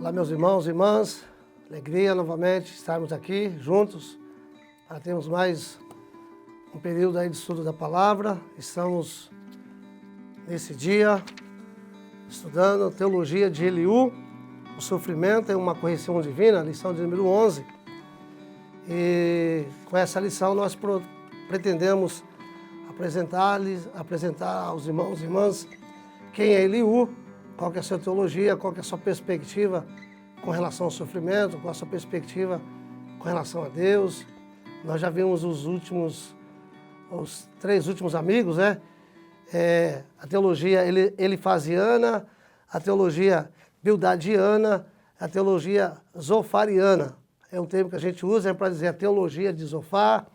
Olá, meus irmãos e irmãs, alegria novamente estarmos aqui juntos para termos mais um período aí de estudo da palavra. Estamos nesse dia estudando a teologia de Eliú, o sofrimento é uma correção divina, lição de número 11. E com essa lição nós pretendemos apresentar aos irmãos e irmãs quem é Eliú, qual que é a sua teologia, qual que é a sua perspectiva com relação ao sofrimento, qual a sua perspectiva com relação a Deus. Nós já vimos os três últimos amigos, né? A teologia elifaziana, a teologia bildadiana, a teologia zofariana. É um termo que a gente usa para dizer a teologia de Zofar,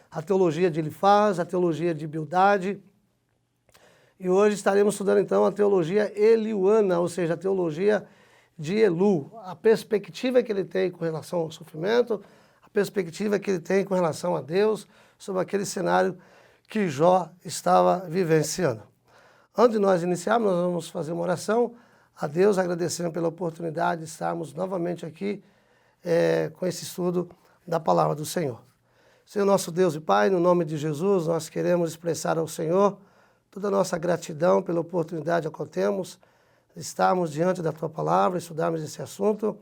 a teologia de Elifaz, a teologia de Bildade. E hoje estaremos estudando então a teologia eliuana, ou seja, a teologia de Elu, a perspectiva que ele tem com relação ao sofrimento, a perspectiva que ele tem com relação a Deus, sobre aquele cenário que Jó estava vivenciando. Antes de nós iniciarmos, nós vamos fazer uma oração a Deus, agradecendo pela oportunidade de estarmos novamente aqui com esse estudo da palavra do Senhor. Senhor nosso Deus e Pai, no nome de Jesus, nós queremos expressar ao Senhor toda a nossa gratidão pela oportunidade a qual temos de estarmos diante da Tua palavra, estudarmos esse assunto,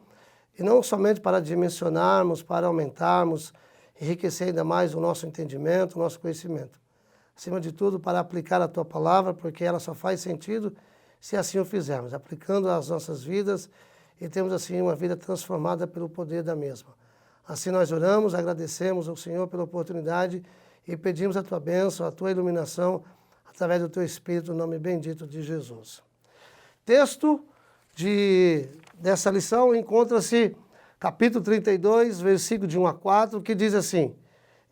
e não somente para dimensionarmos, para aumentarmos, enriquecer ainda mais o nosso entendimento, o nosso conhecimento. Acima de tudo, para aplicar a Tua palavra, porque ela só faz sentido se assim o fizermos, aplicando às nossas vidas e temos assim uma vida transformada pelo poder da mesma. Assim nós oramos, agradecemos ao Senhor pela oportunidade e pedimos a Tua bênção, a Tua iluminação, através do Teu Espírito, no nome bendito de Jesus. Texto dessa lição encontra-se capítulo 32, versículo de 1 a 4, que diz assim: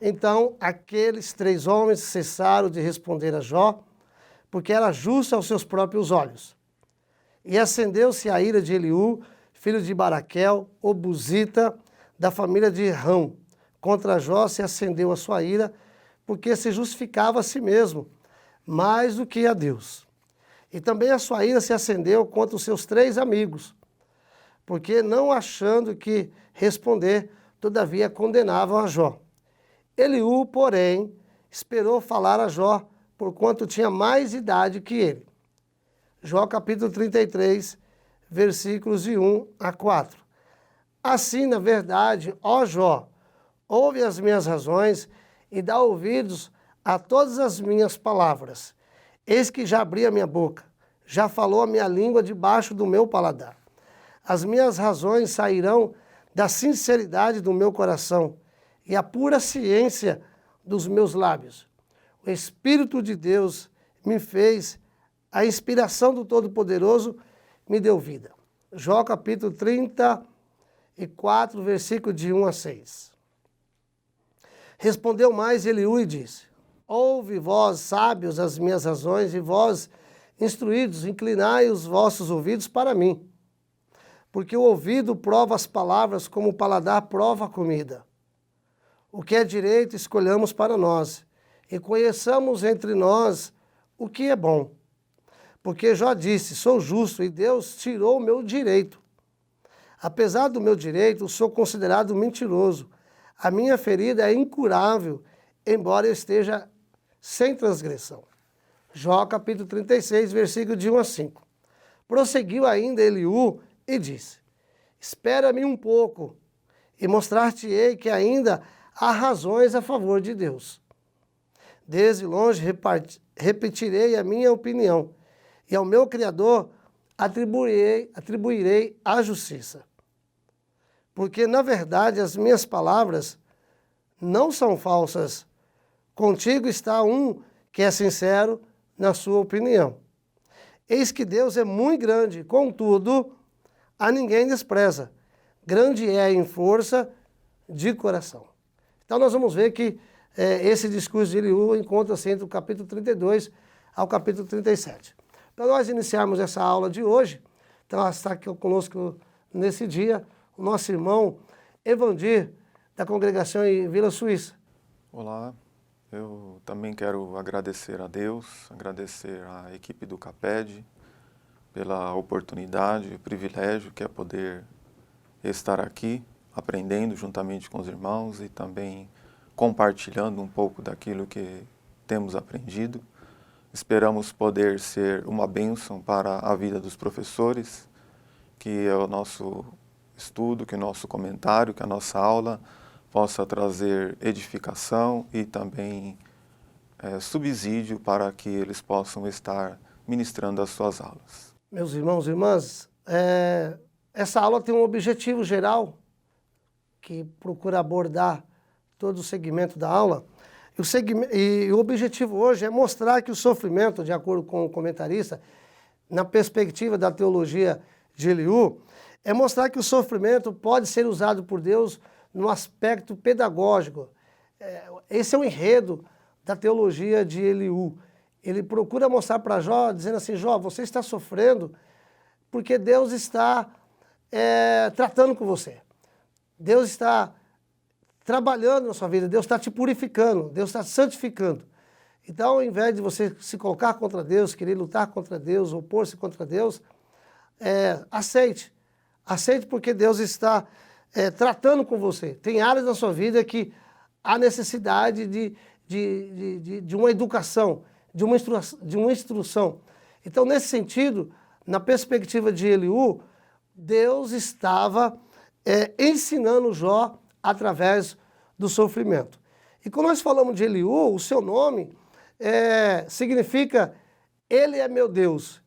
Então aqueles três homens cessaram de responder a Jó, porque era justo aos seus próprios olhos. E acendeu-se a ira de Eliú, filho de Baraquel, o Buzita, da família de Rão. Contra Jó se acendeu a sua ira, porque se justificava a si mesmo, mais do que a Deus. E também a sua ira se acendeu contra os seus três amigos, porque não achando que responder, todavia condenavam a Jó. Eliú, porém, esperou falar a Jó, porquanto tinha mais idade que ele. Jó capítulo 33, versículos de 1 a 4. Assim, na verdade, ó Jó, ouve as minhas razões e dá ouvidos a todas as minhas palavras. Eis que já abri a minha boca, já falou a minha língua debaixo do meu paladar. As minhas razões sairão da sinceridade do meu coração e a pura ciência dos meus lábios. O Espírito de Deus me fez, a inspiração do Todo-Poderoso me deu vida. Jó capítulo 34, versículo de 1 a 6. Respondeu mais Eliú e disse: Ouve vós, sábios, as minhas razões, e vós, instruídos, inclinai os vossos ouvidos para mim. Porque o ouvido prova as palavras, como o paladar prova a comida. O que é direito, escolhamos para nós, e conheçamos entre nós o que é bom. Porque Jó disse: Sou justo, e Deus tirou o meu direito. Apesar do meu direito, sou considerado mentiroso. A minha ferida é incurável, embora eu esteja sem transgressão. Jó capítulo 36, versículo de 1 a 5. Prosseguiu ainda Eliú e disse: Espera-me um pouco, e mostrar-te-ei que ainda há razões a favor de Deus. Desde longe repetirei a minha opinião, e ao meu Criador atribuirei a justiça. Porque, na verdade, as minhas palavras não são falsas. Contigo está um que é sincero na sua opinião. Eis que Deus é muito grande, contudo, a ninguém despreza. Grande é em força de coração. Então nós vamos ver que esse discurso de Eliú encontra-se entre o capítulo 32 ao capítulo 37. Para nós iniciarmos essa aula de hoje, então está aqui conosco nesse dia o nosso irmão Evandir, da congregação em Vila Suíça. Olá, eu também quero agradecer a Deus, agradecer à equipe do CAPED pela oportunidade, o privilégio que é poder estar aqui aprendendo juntamente com os irmãos e também compartilhando um pouco daquilo que temos aprendido. Esperamos poder ser uma bênção para a vida dos professores, que o nosso estudo, que o nosso comentário, que a nossa aula possa trazer edificação e também subsídio para que eles possam estar ministrando as suas aulas. Meus irmãos e irmãs, essa aula tem um objetivo geral que procura abordar todo o segmento da aula. E o objetivo hoje é mostrar que o sofrimento, de acordo com o comentarista, na perspectiva da teologia de Eliú, é mostrar que o sofrimento pode ser usado por Deus no aspecto pedagógico. Esse é o enredo da teologia de Eliú. Ele procura mostrar para Jó, dizendo assim, Jó, você está sofrendo porque Deus está tratando com você. Deus está trabalhando na sua vida, Deus está te purificando, Deus está te santificando. Então, ao invés de você se colocar contra Deus, querer lutar contra Deus, opor-se contra Deus, aceite. Aceite porque Deus está tratando com você. Tem áreas da sua vida que há necessidade de uma educação, de uma instrução. Então, nesse sentido, na perspectiva de Eliú, Deus estava ensinando Jó através do sofrimento. E quando nós falamos de Eliú, o seu nome significa Ele é meu Deus.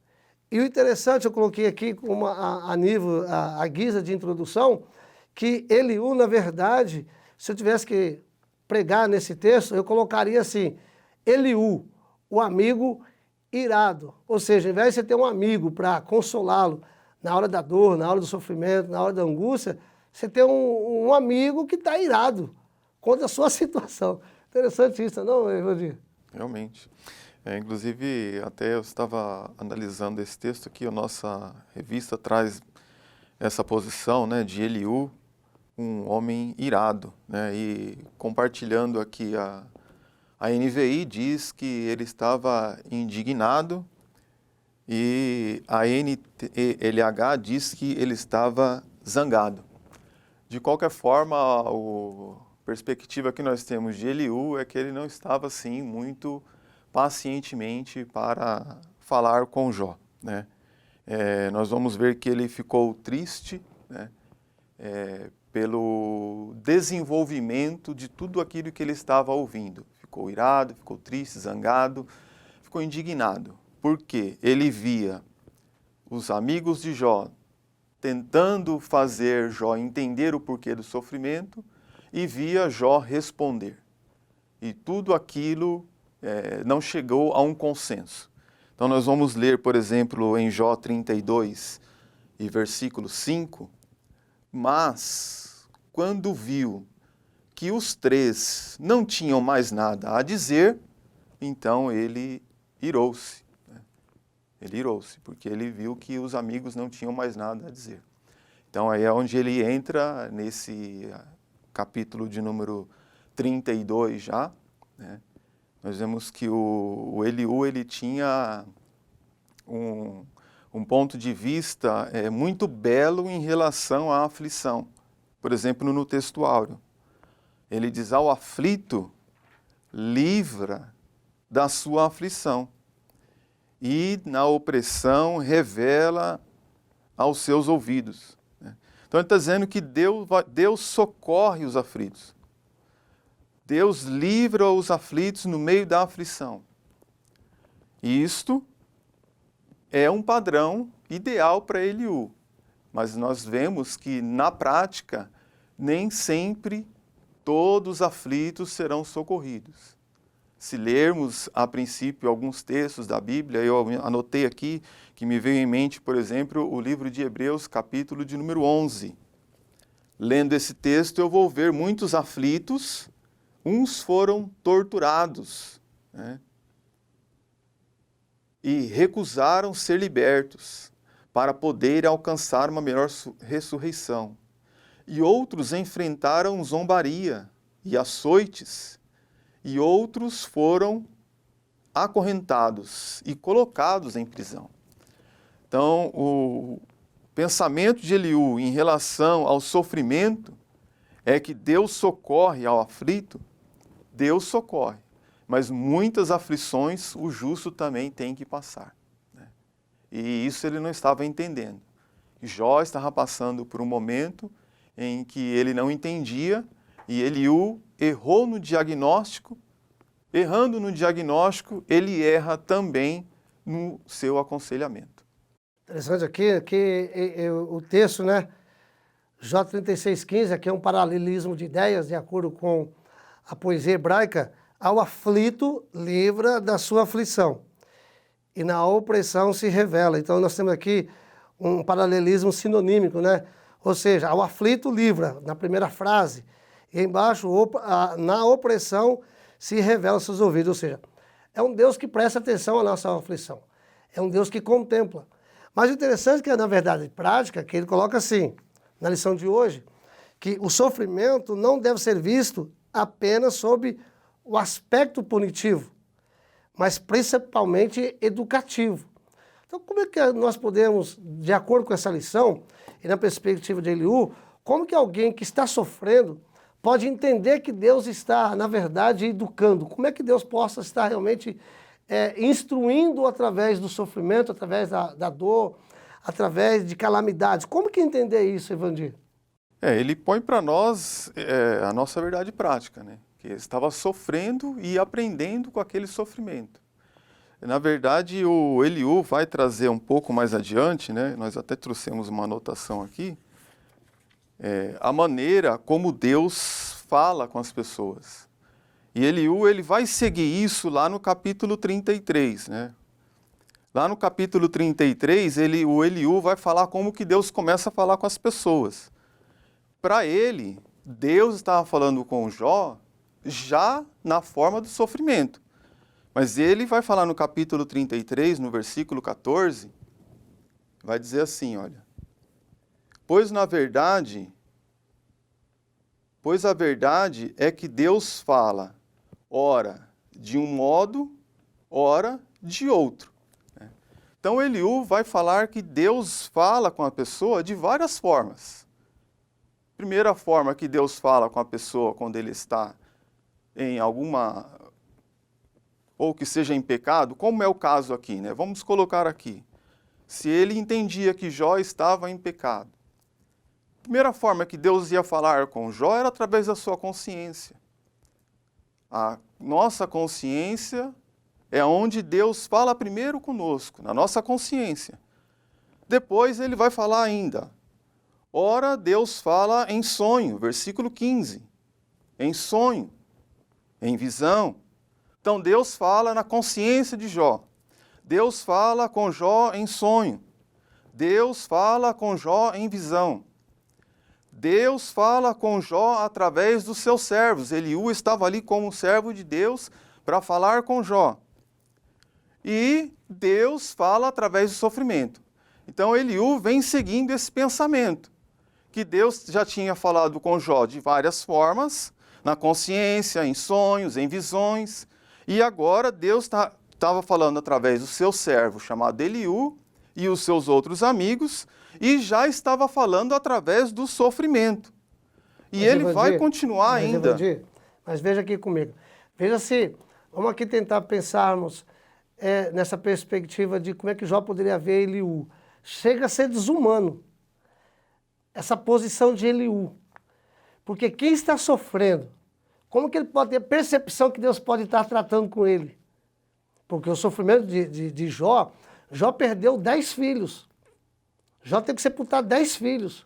E o interessante, eu coloquei aqui a guisa de introdução, que Eliú, na verdade, se eu tivesse que pregar nesse texto, eu colocaria assim, Eliú, o amigo irado. Ou seja, ao invés de você ter um amigo para consolá-lo na hora da dor, na hora do sofrimento, na hora da angústia, você tem um amigo que está irado contra a sua situação. Interessante isso, não, Evandir? Realmente. Inclusive, até eu estava analisando esse texto aqui, a nossa revista traz essa posição, né, de Eliú, um homem irado, né, e compartilhando aqui a NVI diz que ele estava indignado e a NTLH diz que ele estava zangado. De qualquer forma, a perspectiva que nós temos de Eliú é que ele não estava, assim, muito pacientemente para falar com Jó, né? Nós vamos ver que ele ficou triste, né, pelo desenvolvimento de tudo aquilo que ele estava ouvindo. Ficou irado, ficou triste, zangado, ficou indignado. Por quê? Ele via os amigos de Jó tentando fazer Jó entender o porquê do sofrimento e via Jó responder. E tudo aquilo não chegou a um consenso. Então nós vamos ler, por exemplo, em Jó 32 e versículo 5, mas quando viu que os três não tinham mais nada a dizer, então ele irou-se. Ele irou-se, porque ele viu que os amigos não tinham mais nada a dizer. Então aí é onde ele entra nesse capítulo de número 32 já, né? Nós vemos que o Eliú, ele tinha um ponto de vista muito belo em relação à aflição. Por exemplo, no texto áureo, ele diz ao aflito, livra da sua aflição. E na opressão revela aos seus ouvidos. Então ele está dizendo que Deus socorre os aflitos. Deus livra os aflitos no meio da aflição. E isto é um padrão ideal para Eliú. Mas nós vemos que na prática nem sempre todos os aflitos serão socorridos. Se lermos, a princípio, alguns textos da Bíblia, eu anotei aqui que me veio em mente, por exemplo, o livro de Hebreus, capítulo de número 11. Lendo esse texto, eu vou ver muitos aflitos, uns foram torturados, né, e recusaram ser libertos para poderem alcançar uma melhor ressurreição. E outros enfrentaram zombaria e açoites, e outros foram acorrentados e colocados em prisão. Então, pensamento de Eliú em relação ao sofrimento é que Deus socorre ao aflito, Deus socorre, mas muitas aflições o justo também tem que passar, né? E isso ele não estava entendendo. Jó estava passando por um momento em que ele não entendia e Eliú errou no diagnóstico. Errando no diagnóstico, ele erra também no seu aconselhamento. Interessante aqui que o texto, né? Jó 36,15, aqui é um paralelismo de ideias, de acordo com a poesia hebraica. Ao aflito livra da sua aflição, e na opressão se revela. Então nós temos aqui um paralelismo sinonímico, né? Ou seja, ao aflito livra, na primeira frase, e embaixo, na opressão se revela aos seus ouvidos. Ou seja, é um Deus que presta atenção à nossa aflição, é um Deus que contempla. Mas o interessante é que, na verdade prática, que ele coloca assim, na lição de hoje, que o sofrimento não deve ser visto apenas sob o aspecto punitivo, mas principalmente educativo. Então, como é que nós podemos, de acordo com essa lição, e na perspectiva de Eliú, como que alguém que está sofrendo pode entender que Deus está, na verdade, educando? Como é que Deus possa estar realmente instruindo através do sofrimento, através da dor, através de calamidades? Como que entender isso, Evandir? Ele põe para nós a nossa verdade prática, né? Que estava sofrendo e aprendendo com aquele sofrimento. Na verdade, o Eliú vai trazer um pouco mais adiante, né? Nós até trouxemos uma anotação aqui, a maneira como Deus fala com as pessoas. E Eliú, ele vai seguir isso lá no capítulo 33, né? Lá no capítulo 33, o Eliú vai falar como que Deus começa a falar com as pessoas. Para ele, Deus estava falando com Jó já na forma do sofrimento. Mas ele vai falar no capítulo 33, no versículo 14, vai dizer assim, olha: Pois a verdade é que Deus fala, ora de um modo, ora de outro. Então Eliú vai falar que Deus fala com a pessoa de várias formas. Primeira forma que Deus fala com a pessoa quando ele está em alguma, ou que seja em pecado, como é o caso aqui, né? Vamos colocar aqui. Se ele entendia que Jó estava em pecado, a primeira forma que Deus ia falar com Jó era através da sua consciência. A nossa consciência é onde Deus fala primeiro conosco, na nossa consciência. Depois ele vai falar ainda. Ora, Deus fala em sonho, versículo 15. Em sonho, em visão. Então Deus fala na consciência de Jó. Deus fala com Jó em sonho. Deus fala com Jó em visão. Deus fala com Jó através dos seus servos. Eliú estava ali como servo de Deus para falar com Jó. E Deus fala através do sofrimento. Então Eliú vem seguindo esse pensamento, que Deus já tinha falado com Jó de várias formas, na consciência, em sonhos, em visões, e agora Deus estava falando através do seu servo chamado Eliú e os seus outros amigos, e já estava falando através do sofrimento. E ele vai continuar ainda. Evandir, mas veja aqui comigo. Veja se, vamos aqui tentar pensarmos nessa perspectiva de como é que Jó poderia ver Eliú. Chega a ser desumano essa posição de Eliú. Porque quem está sofrendo, como que ele pode ter percepção que Deus pode estar tratando com ele? Porque o sofrimento de Jó, Jó perdeu 10 filhos. Jó teve que sepultar 10 filhos.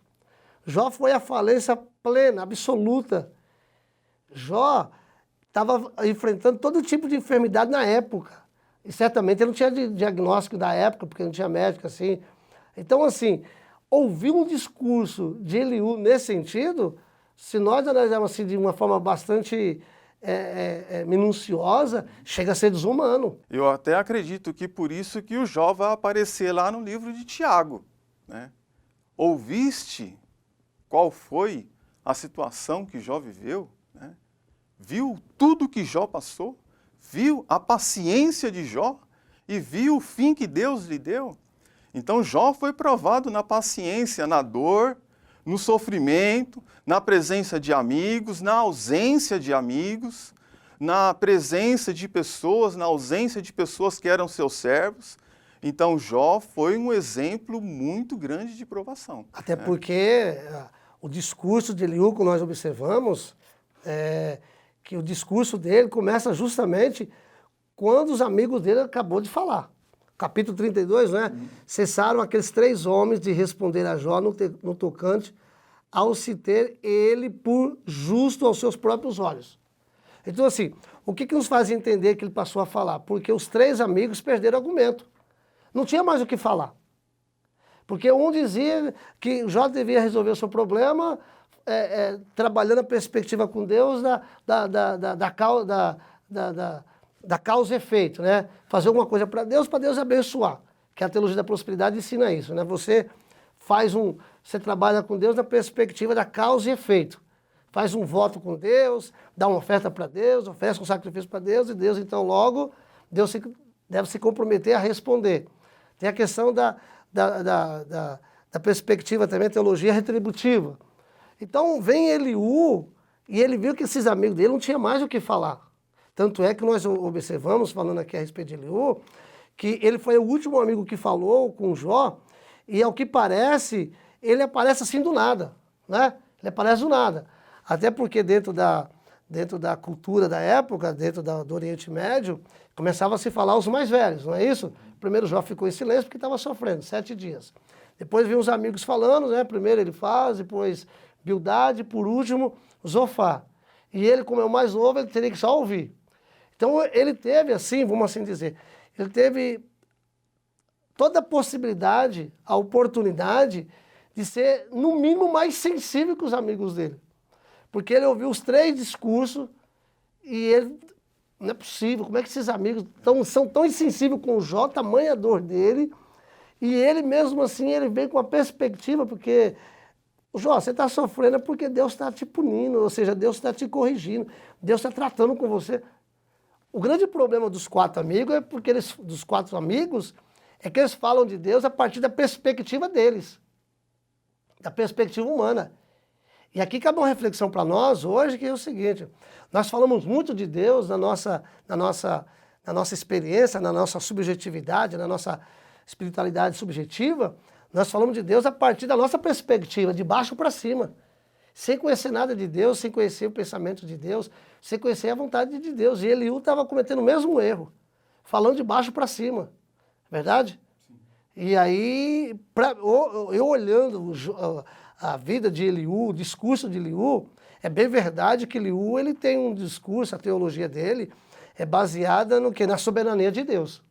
Jó foi à falência plena, absoluta. Jó estava enfrentando todo tipo de enfermidade na época. E certamente ele não tinha diagnóstico da época, porque não tinha médico assim. Então, assim, ouvir um discurso de Eliú nesse sentido, se nós analisarmos assim de uma forma bastante minuciosa, chega a ser desumano. Eu até acredito que por isso que o Jó vai aparecer lá no livro de Tiago, né? Ouviste qual foi a situação que Jó viveu, né? Viu tudo que Jó passou? Viu a paciência de Jó? E viu o fim que Deus lhe deu? Então Jó foi provado na paciência, na dor, no sofrimento, na presença de amigos, na ausência de amigos, na presença de pessoas, na ausência de pessoas que eram seus servos. Então Jó foi um exemplo muito grande de provação. Até porque o discurso de Eliú, que nós observamos, que o discurso dele começa justamente quando os amigos dele acabou de falar. Capítulo 32, né? Cessaram aqueles 3 homens de responder a Jó no tocante ao se ter ele por justo aos seus próprios olhos. Então, assim, o que nos faz entender que ele passou a falar? Porque os 3 amigos perderam argumento. Não tinha mais o que falar. Porque um dizia que Jó devia resolver o seu problema trabalhando a perspectiva com Deus da causa e efeito, né? Fazer alguma coisa para Deus abençoar. Que a teologia da prosperidade ensina isso, né? Você trabalha com Deus na perspectiva da causa e efeito. Faz um voto com Deus, dá uma oferta para Deus, oferece um sacrifício para Deus, e Deus, então, logo, Deus deve se comprometer a responder. Tem a questão da perspectiva também, teologia retributiva. Então, vem Eliú, e ele viu que esses amigos dele não tinham mais o que falar. Tanto é que nós observamos, falando aqui a respeito de Eliú, que ele foi o último amigo que falou com Jó, e ao que parece, ele aparece assim do nada, né? Ele aparece do nada. Até porque dentro da cultura da época, dentro do Oriente Médio, começava a se falar os mais velhos, não é isso? Primeiro Jó ficou em silêncio porque estava sofrendo, 7 dias. Depois vinham os amigos falando, né? Primeiro ele faz, depois Bildade, por último Zofar. E ele, como é o mais novo, ele teria que só ouvir. Então ele teve assim, vamos assim dizer, ele teve toda a possibilidade, a oportunidade de ser, no mínimo, mais sensível que os amigos dele. Porque ele ouviu os 3 discursos e ele, não é possível, como é que esses amigos são tão insensíveis com o Jó, tamanha dor dele, e ele mesmo assim, ele vem com a perspectiva, porque, Jó, você está sofrendo porque Deus está te punindo, ou seja, Deus está te corrigindo, Deus está tratando com você. O grande problema dos 4 amigos é porque dos 4 amigos, é que eles falam de Deus a partir da perspectiva deles, da perspectiva humana. E aqui cabe uma reflexão para nós hoje, que é o seguinte: nós falamos muito de Deus na nossa experiência, na nossa subjetividade, na nossa espiritualidade subjetiva. Nós falamos de Deus a partir da nossa perspectiva, de baixo para cima. Sem conhecer nada de Deus, sem conhecer o pensamento de Deus, sem conhecer a vontade de Deus. E Eliú estava cometendo o mesmo erro, falando de baixo para cima. Verdade? Sim. E aí, eu olhando a vida de Eliú, o discurso de Eliú, é bem verdade que Eliú ele tem um discurso, a teologia dele é baseada no quê? Na soberania de Deus,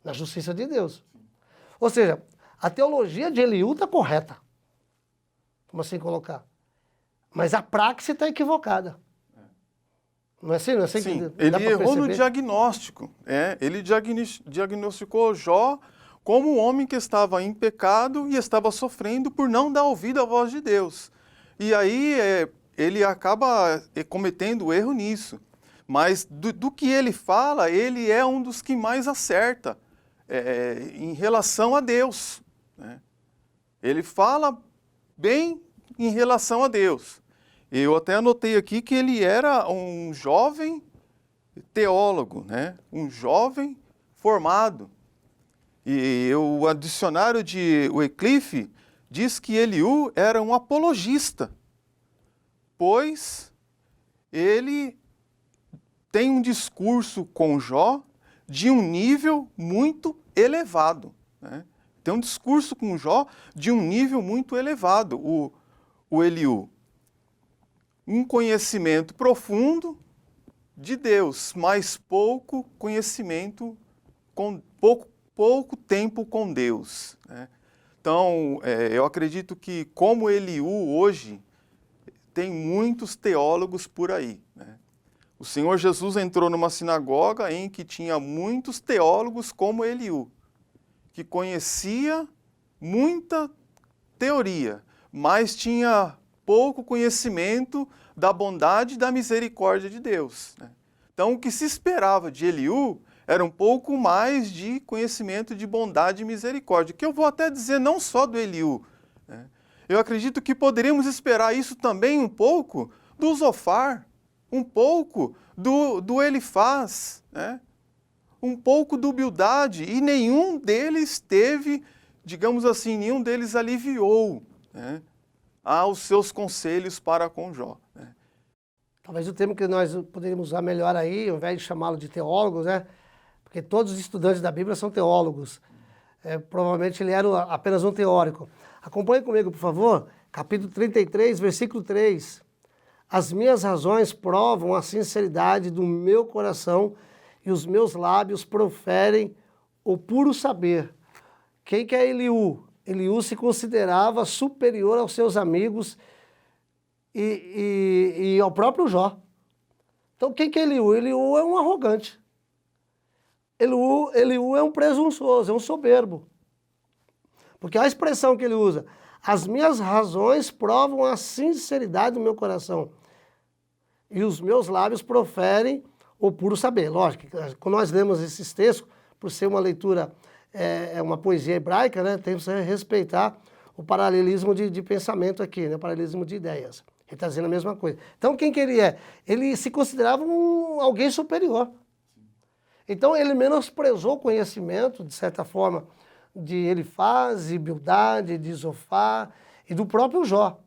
na justiça de Deus. Ou seja, a teologia de Eliú está correta, como assim colocar? Mas a praxe está equivocada. Não é assim? Não é assim? Sim, ele errou no diagnóstico. Ele diagnosticou Jó como um homem que estava em pecado e estava sofrendo por não dar ouvido à voz de Deus. E aí ele acaba cometendo erro nisso. Mas do que ele fala, ele é um dos que mais acerta em relação a Deus. Né? Ele fala bem em relação a Deus. Eu até anotei aqui que ele era um jovem teólogo, né? Um jovem formado. E o dicionário de Wycliffe diz que Eliú era um apologista, pois ele tem um discurso com Jó de um nível muito elevado. Né? Tem um discurso com Jó de um nível muito elevado, o Eliú. Um conhecimento profundo de Deus, mas pouco conhecimento, pouco tempo com Deus. Né? Então, eu acredito que, como Eliú hoje, tem muitos teólogos por aí. Né? O Senhor Jesus entrou numa sinagoga em que tinha muitos teólogos como Eliú, que conhecia muita teoria, mas tinha pouco conhecimento da bondade e da misericórdia de Deus. Né? Então, o que se esperava de Eliú era um pouco mais de conhecimento de bondade e misericórdia, que eu vou até dizer não só do Eliú, né? Eu acredito que poderíamos esperar isso também um pouco do Zofar, um pouco do Elifaz, né? Um pouco do Bildade, e nenhum deles teve, digamos assim, nenhum deles aliviou, né, aos seus conselhos para com Jó, né? Talvez o termo que nós poderíamos usar melhor aí, ao invés de chamá-lo de teólogos, né? Porque todos os estudantes da Bíblia são teólogos. Provavelmente ele era apenas um teórico. Acompanhe comigo, por favor, capítulo 33, versículo 3. As minhas razões provam a sinceridade do meu coração e os meus lábios proferem o puro saber. Quem que é Eliú? Eliú se considerava superior aos seus amigos e ao próprio Jó. Então quem que é Eliú? Eliú é um arrogante. Eliú é um presunçoso, é um soberbo. Porque a expressão que ele usa, as minhas razões provam a sinceridade do meu coração e os meus lábios proferem o puro saber. Lógico, quando nós lemos esses textos, por ser uma leitura, uma poesia hebraica, né, temos que respeitar o paralelismo de pensamento aqui, né, o paralelismo de ideias. Ele está dizendo a mesma coisa. Então, quem que ele é? Ele se considerava alguém superior. Então, ele menosprezou o conhecimento, de certa forma, de Elifaz, de Bildade, de Zofar e do próprio Jó.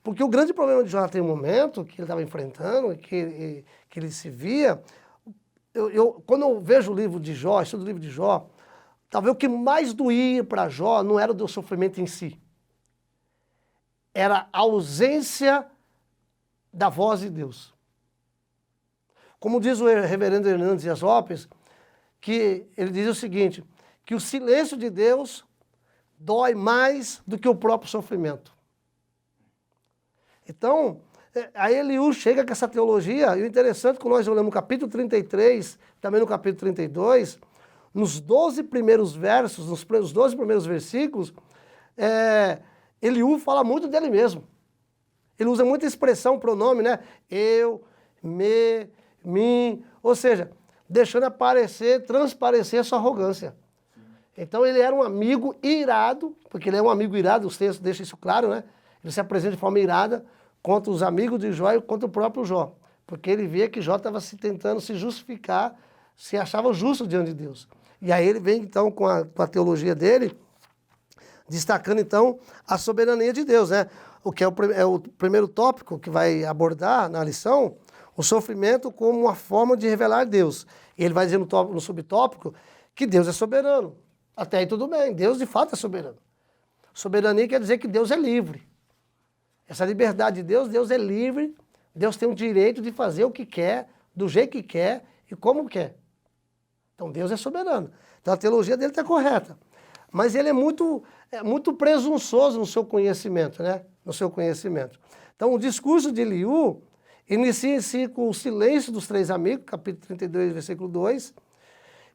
Porque o grande problema de Jó naquele momento, que ele estava enfrentando, que ele se via, quando eu vejo o livro de Jó, estudo o livro de Jó, talvez o que mais doía para Jó não era o sofrimento em si. Era a ausência da voz de Deus. Como diz o reverendo Hernandes Dias Lopes, que ele diz o seguinte, que o silêncio de Deus dói mais do que o próprio sofrimento. Então, aí Eliú chega com essa teologia, e o interessante é que nós olhamos no capítulo 33, também no capítulo 32, nos 12 primeiros versos, nos 12 primeiros versículos, Eliú fala muito dele mesmo. Ele usa muita expressão, pronome, né? Eu, me, mim, ou seja, deixando transparecer a sua arrogância. Então ele era um amigo irado, porque ele é um amigo irado, os textos deixam isso claro, né? Ele se apresenta de forma irada contra os amigos de Jó e contra o próprio Jó. Porque ele via que Jó estava tentando se justificar, se achava justo diante de Deus. E aí ele vem então com a teologia dele, destacando então a soberania de Deus, né? O que é o primeiro tópico que vai abordar na lição, o sofrimento como uma forma de revelar Deus. E ele vai dizer no subtópico que Deus é soberano. Até aí tudo bem, Deus de fato é soberano. Soberania quer dizer que Deus é livre. Essa liberdade de Deus, Deus é livre, Deus tem o direito de fazer o que quer, do jeito que quer e como quer. Então Deus é soberano. Então a teologia dele está correta. Mas ele é muito presunçoso no seu conhecimento, né? No seu conhecimento. Então o discurso de Eliú inicia-se com o silêncio dos três amigos, capítulo 32, versículo 2.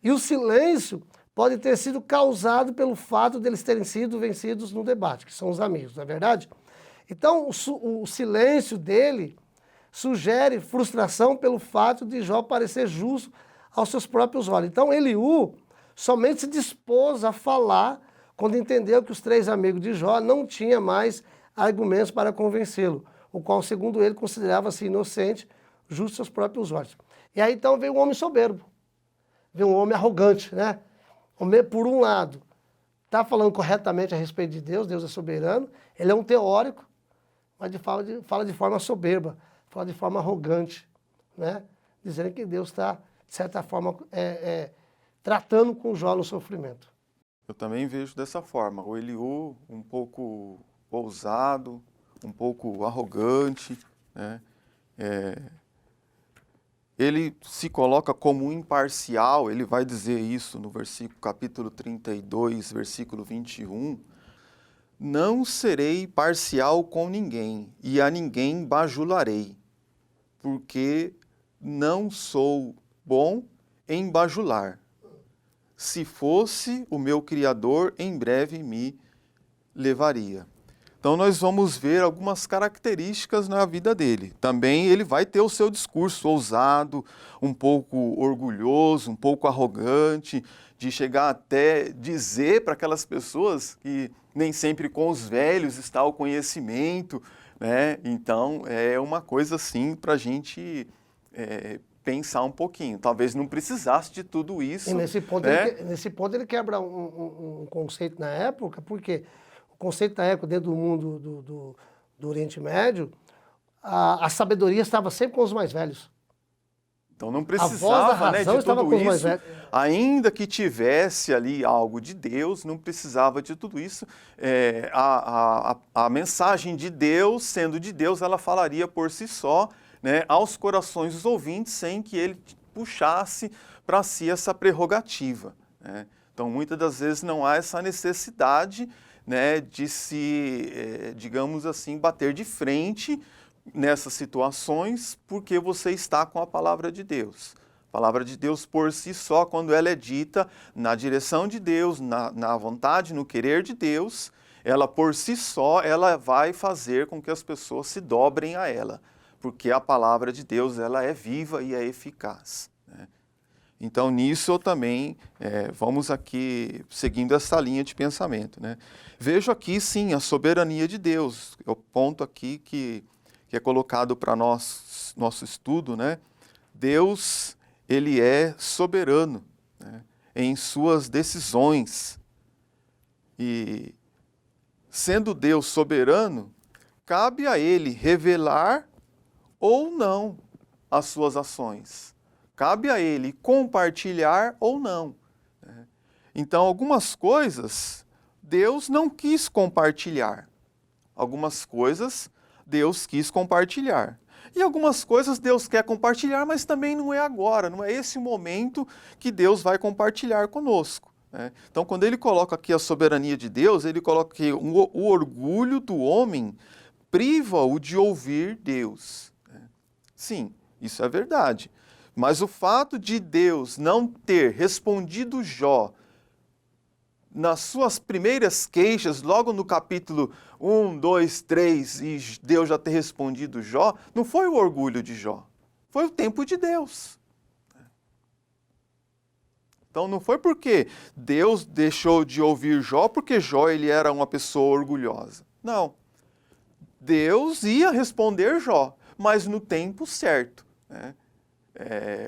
E o silêncio pode ter sido causado pelo fato deles terem sido vencidos no debate, que são os amigos, não é verdade? Então, o silêncio dele sugere frustração pelo fato de Jó parecer justo aos seus próprios olhos. Então, Eliú somente se dispôs a falar quando entendeu que os três amigos de Jó não tinham mais argumentos para convencê-lo, o qual, segundo ele, considerava-se inocente, justo aos seus próprios olhos. E aí, então, veio um homem soberbo, veio um homem arrogante, né? Por um lado, está falando corretamente a respeito de Deus, Deus é soberano, ele é um teórico, mas fala de forma soberba, fala de forma arrogante, né? Dizendo que Deus está, de certa forma, tratando com Jó no sofrimento. Eu também vejo dessa forma, o Eliú um pouco ousado, um pouco arrogante, né? Ele se coloca como imparcial, ele vai dizer isso no capítulo 32, versículo 21, não serei parcial com ninguém, e a ninguém bajularei, porque não sou bom em bajular. Se fosse o meu Criador, em breve me levaria. Então nós vamos ver algumas características na vida dele. Também ele vai ter o seu discurso ousado, um pouco orgulhoso, um pouco arrogante, de chegar até dizer para aquelas pessoas que nem sempre com os velhos está o conhecimento, né? Então é uma coisa assim para a gente pensar um pouquinho. Talvez não precisasse de tudo isso. E nesse ponto, né? nesse ponto ele quebra um conceito na época, porque o conceito na época, dentro do mundo do Oriente Médio, a sabedoria estava sempre com os mais velhos. Então não A voz da precisava, né, razão de estava tudo com os mais isso, velhos. ainda que tivesse ali algo de Deus, não precisava de tudo isso. A mensagem de Deus, sendo de Deus, ela falaria por si só, né, aos corações dos ouvintes, sem que ele puxasse para si essa prerrogativa, né? Então muitas das vezes não há essa necessidade, né, de se, digamos assim, bater de frente nessas situações, porque você está com a palavra de Deus. A palavra de Deus por si só, quando ela é dita na direção de Deus, na vontade, no querer de Deus, ela por si só, ela vai fazer com que as pessoas se dobrem a ela, porque a palavra de Deus, ela é viva e é eficaz, né? Então, nisso eu também, vamos aqui seguindo essa linha de pensamento, né? Vejo aqui, sim, a soberania de Deus. É o ponto aqui que é colocado para nosso estudo, né? Deus, ele é soberano, né, em suas decisões. E, sendo Deus soberano, cabe a ele revelar ou não as suas ações. Cabe a ele compartilhar ou não, né? Então, algumas coisas Deus não quis compartilhar. Algumas coisas Deus quis compartilhar. E algumas coisas Deus quer compartilhar, mas também não é agora, não é esse momento que Deus vai compartilhar conosco, né? Então, quando ele coloca aqui a soberania de Deus, ele coloca que o orgulho do homem priva-o de ouvir Deus, né? Sim, isso é verdade. Mas o fato de Deus não ter respondido Jó nas suas primeiras queixas, logo no capítulo 1, 2, 3, e Deus já ter respondido Jó, não foi o orgulho de Jó, foi o tempo de Deus. Então não foi porque Deus deixou de ouvir Jó, porque Jó ele era uma pessoa orgulhosa. Não. Deus ia responder Jó, mas no tempo certo, né?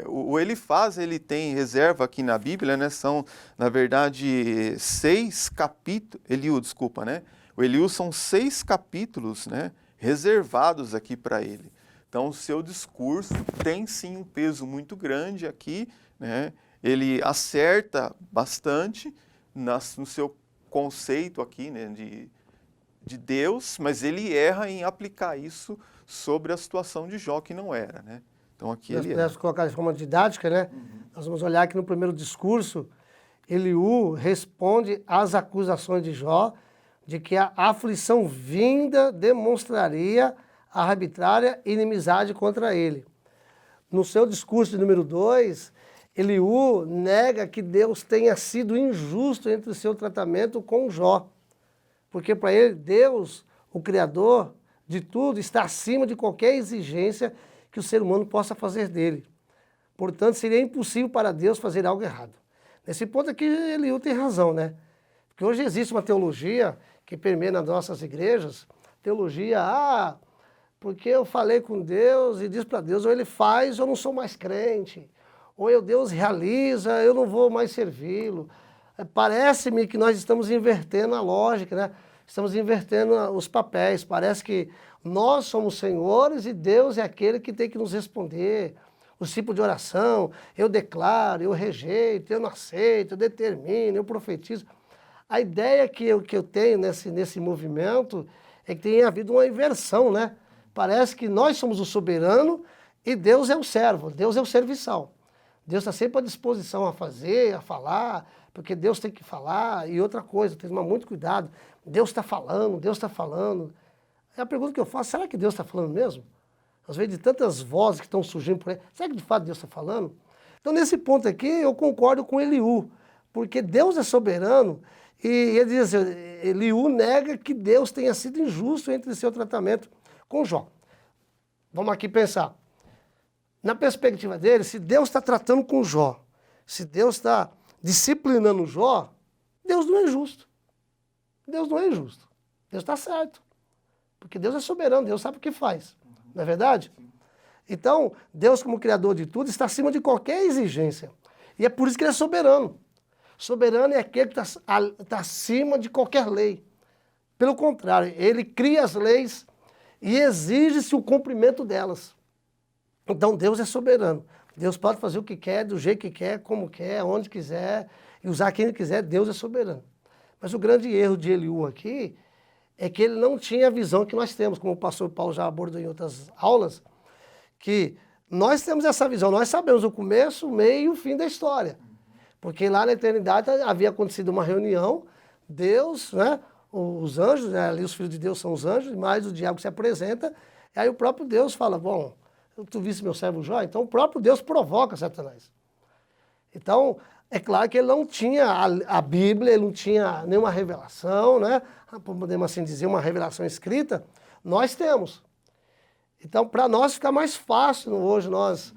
O Elifaz, ele tem reserva aqui na Bíblia, né? São, na verdade, 6 capítulos, Eliú, desculpa, né? O Eliú são 6 capítulos, né, reservados aqui para ele. Então, o seu discurso tem sim um peso muito grande aqui, né? Ele acerta bastante no seu conceito aqui, né, de Deus, mas ele erra em aplicar isso sobre a situação de Jó, que não era, né? Então aqui Nós ele pudéssemos colocar de forma didática, né? Nós vamos olhar que no primeiro discurso, Eliú responde às acusações de Jó de que a aflição vinda demonstraria a arbitrária inimizade contra ele. No seu discurso de número 2, Eliú nega que Deus tenha sido injusto entre o seu tratamento com Jó, porque para ele, Deus, o Criador de tudo, está acima de qualquer exigência que o ser humano possa fazer dele. Portanto, seria impossível para Deus fazer algo errado. Nesse ponto aqui, Eliú tem razão, né? Porque hoje existe uma teologia que permeia nas nossas igrejas, teologia, porque eu falei com Deus e disse para Deus, ou ele faz, eu não sou mais crente, ou Deus realiza, eu não vou mais servi-lo. Parece-me que nós estamos invertendo a lógica, né? Estamos invertendo os papéis, parece que nós somos senhores e Deus é aquele que tem que nos responder. O tipo de oração, eu declaro, eu rejeito, eu não aceito, eu determino, eu profetizo. A ideia que eu tenho nesse movimento é que tem havido uma inversão, né? Parece que nós somos o soberano e Deus é o servo, Deus é o serviçal. Deus está sempre à disposição a fazer, a falar, porque Deus tem que falar. E outra coisa, tem que tomar muito cuidado, Deus está falando, Deus está falando. É a pergunta que eu faço, será que Deus está falando mesmo? Às vezes de tantas vozes que estão surgindo por aí, será que de fato Deus está falando? Então nesse ponto aqui eu concordo com Eliú, porque Deus é soberano E ele diz assim, Eliú nega que Deus tenha sido injusto entre seu tratamento com Jó. Vamos aqui pensar. Na perspectiva dele, se Deus está tratando com Jó, se Deus está disciplinando Jó, Deus não é justo. Deus não é injusto. Deus está certo. Porque Deus é soberano, Deus sabe o que faz. Não é verdade? Então, Deus, como Criador de tudo, está acima de qualquer exigência. E é por isso que Ele é soberano. Soberano é aquele que está acima de qualquer lei. Pelo contrário, Ele cria as leis e exige-se o cumprimento delas. Então, Deus é soberano. Deus pode fazer o que quer, do jeito que quer, como quer, onde quiser, e usar quem ele quiser. Deus é soberano. Mas o grande erro de Eliú aqui é que ele não tinha a visão que nós temos, como o pastor Paulo já abordou em outras aulas, que nós temos essa visão, nós sabemos o começo, o meio e o fim da história. Porque lá na eternidade havia acontecido uma reunião, Deus, né, os anjos, né, ali os filhos de Deus são os anjos, mais o diabo que se apresenta, e aí o próprio Deus fala, bom, tu viste meu servo Jó? Então o próprio Deus provoca Satanás. Então, é claro que ele não tinha a Bíblia, ele não tinha nenhuma revelação, né? Podemos assim dizer, uma revelação escrita, nós temos. Então, para nós fica mais fácil hoje nós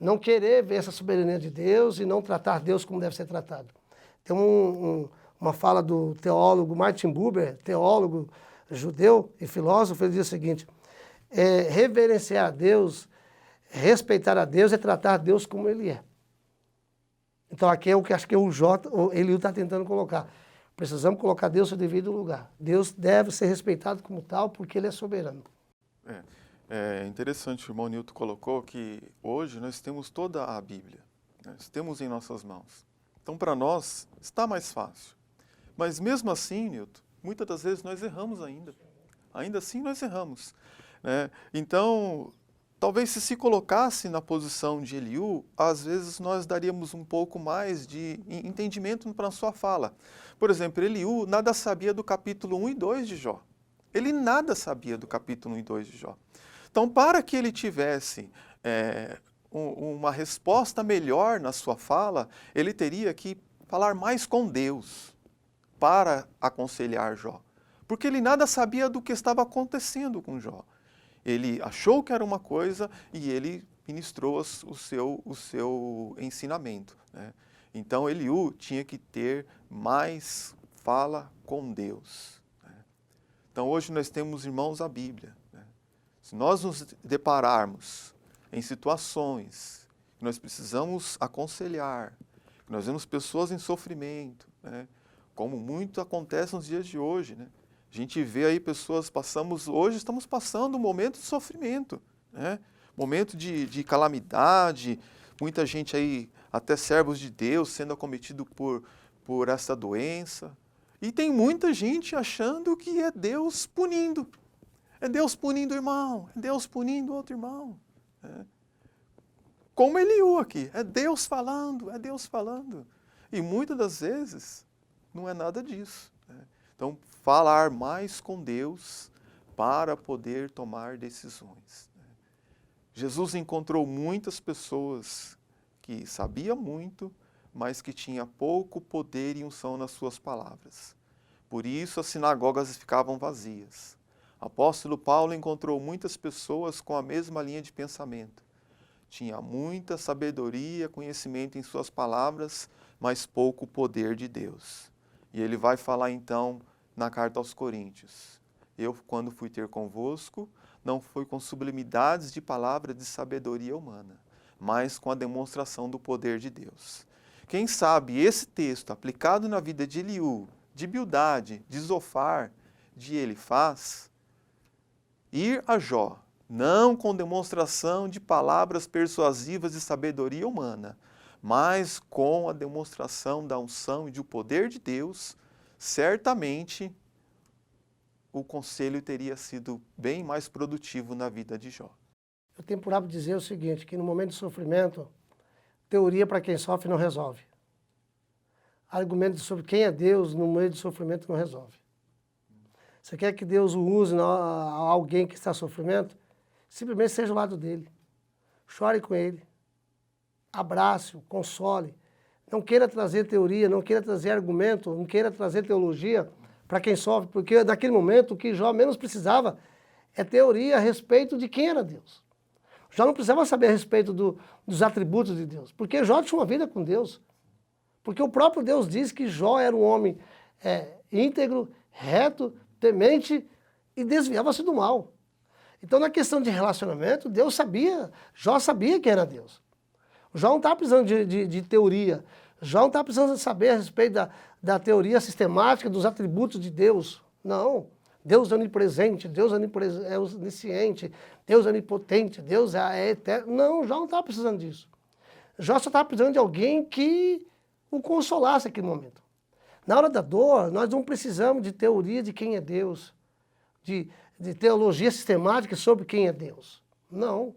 não querer ver essa soberania de Deus e não tratar Deus como deve ser tratado. Tem uma fala do teólogo Martin Buber, teólogo judeu e filósofo, ele diz o seguinte, reverenciar a Deus, respeitar a Deus é tratar Deus como Ele é. Então aqui é o que acho que o Eliú está tentando colocar. Precisamos colocar Deus no devido lugar. Deus deve ser respeitado como tal porque Ele é soberano. É interessante, o irmão Nilton colocou que hoje nós temos toda a Bíblia, nós temos em nossas mãos. Então para nós está mais fácil. Mas mesmo assim, Nilton, muitas das vezes nós erramos ainda. Ainda assim nós erramos. Né? Então, talvez se colocasse na posição de Eliú, às vezes nós daríamos um pouco mais de entendimento para a sua fala. Por exemplo, Eliú nada sabia do capítulo 1 e 2 de Jó. Ele nada sabia do capítulo 1 e 2 de Jó. Então, para que ele tivesse uma resposta melhor na sua fala, ele teria que falar mais com Deus para aconselhar Jó. Porque ele nada sabia do que estava acontecendo com Jó. Ele achou que era uma coisa e ele ministrou o seu ensinamento. Né? Então, Eliú tinha que ter mais fala com Deus. Né? Então, hoje nós temos, irmãos, a Bíblia. Né? Se nós nos depararmos em situações que nós precisamos aconselhar, que nós vemos pessoas em sofrimento, né? Como muito acontece nos dias de hoje, né? A gente vê aí pessoas, hoje estamos passando um momento de sofrimento, né? Momento de calamidade, muita gente aí, até servos de Deus, sendo acometido por essa doença. E tem muita gente achando que é Deus punindo. É Deus punindo o irmão, é Deus punindo outro irmão. Né? Como Eliú aqui, é Deus falando, é Deus falando. E muitas das vezes não é nada disso. Né? Então, falar mais com Deus para poder tomar decisões. Jesus encontrou muitas pessoas que sabiam muito, mas que tinham pouco poder e unção nas suas palavras. Por isso as sinagogas ficavam vazias. O apóstolo Paulo encontrou muitas pessoas com a mesma linha de pensamento. Tinha muita sabedoria, conhecimento em suas palavras, mas pouco poder de Deus. E ele vai falar então na carta aos Coríntios. Eu, quando fui ter convosco, não foi com sublimidades de palavras de sabedoria humana, mas com a demonstração do poder de Deus. Quem sabe esse texto, aplicado na vida de Eliú, de Bildade, de Zofar, de Elifaz, ir a Jó, não com demonstração de palavras persuasivas de sabedoria humana, mas com a demonstração da unção e do poder de Deus, certamente o conselho teria sido bem mais produtivo na vida de Jó. Eu tenho por hábito dizer o seguinte, que no momento de sofrimento, teoria para quem sofre não resolve. Argumento sobre quem é Deus no meio de sofrimento não resolve. Você quer que Deus o use alguém que está em sofrimento? Simplesmente seja ao lado dele. Chore com ele. Abrace-o, console. Não queira trazer teoria, não queira trazer argumento, não queira trazer teologia para quem sofre, porque naquele momento o que Jó menos precisava é teoria a respeito de quem era Deus. Jó não precisava saber a respeito dos atributos de Deus, porque Jó tinha uma vida com Deus. Porque o próprio Deus diz que Jó era um homem íntegro, reto, temente e desviava-se do mal. Então, na questão de relacionamento, Deus sabia, Jó sabia quem era Deus. Jó não estava precisando de teoria. Jó não estava precisando saber a respeito da teoria sistemática dos atributos de Deus. Não. Deus é onipresente, Deus é onisciente, Deus é onipotente, Deus é eterno. Não, Jó não estava precisando disso. Jó só estava precisando de alguém que o consolasse naquele momento. Na hora da dor, nós não precisamos de teoria de quem é Deus, de teologia sistemática sobre quem é Deus. Não.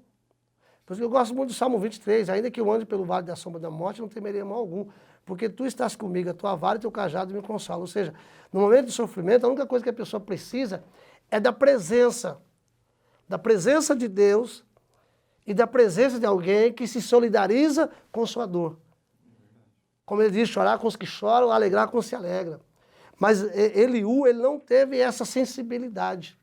Por isso que eu gosto muito do Salmo 23, ainda que eu ande pelo vale da sombra da morte, não temerei mal algum, porque tu estás comigo, a tua vara e teu cajado me consolam. Ou seja, no momento de sofrimento, a única coisa que a pessoa precisa é da presença de Deus e da presença de alguém que se solidariza com sua dor. Como ele diz, chorar com os que choram, alegrar com os que se alegram. Mas Eliú, ele não teve essa sensibilidade.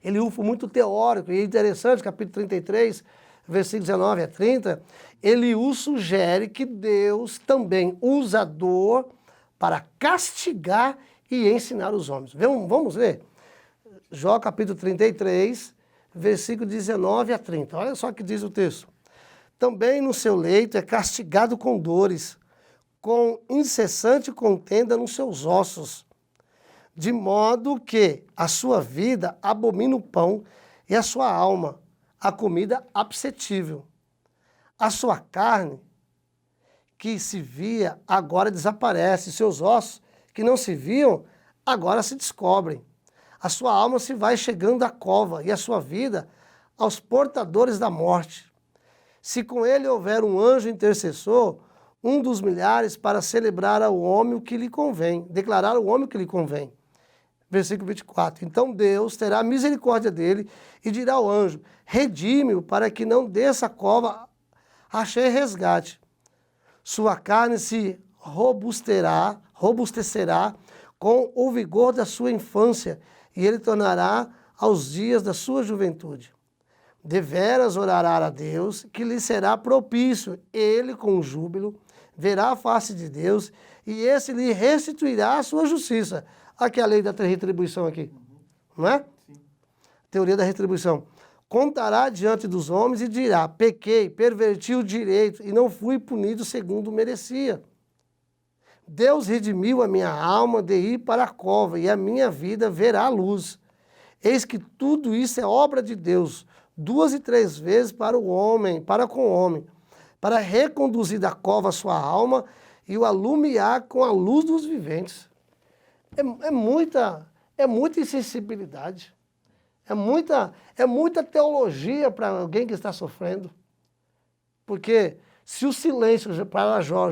Eliú foi muito teórico, e é interessante, capítulo 33, versículos 19 a 30, Eliú sugere que Deus também usa a dor para castigar e ensinar os homens. Vamos ver? Jó capítulo 33, versículo 19 a 30. Olha só o que diz o texto. Também no seu leito é castigado com dores, com incessante contenda nos seus ossos, de modo que a sua vida abomina o pão e a sua alma a comida apcetível. A sua carne, que se via, agora desaparece, seus ossos, que não se viam, agora se descobrem. A sua alma se vai chegando à cova e a sua vida aos portadores da morte. Se com ele houver um anjo intercessor, um dos milhares para celebrar ao homem o que lhe convém, declarar ao homem o que lhe convém. Versículo 24. Então Deus terá misericórdia dele e dirá ao anjo, redime-o para que não desça a cova, achei resgate. Sua carne se robustecerá com o vigor da sua infância e ele tornará aos dias da sua juventude. Deveras orará a Deus, que lhe será propício, ele com júbilo verá a face de Deus e esse lhe restituirá a sua justiça. Aqui a lei da retribuição aqui, não é? Sim. Teoria da retribuição. Contará diante dos homens e dirá, pequei, perverti o direito e não fui punido segundo merecia. Deus redimiu a minha alma de ir para a cova e a minha vida verá a luz. Eis que tudo isso é obra de Deus, 2 e 3 vezes para o homem, para com o homem, para reconduzir da cova a sua alma e o alumiar com a luz dos viventes. É muita insensibilidade, é muita teologia para alguém que está sofrendo. Porque se o silêncio para Jó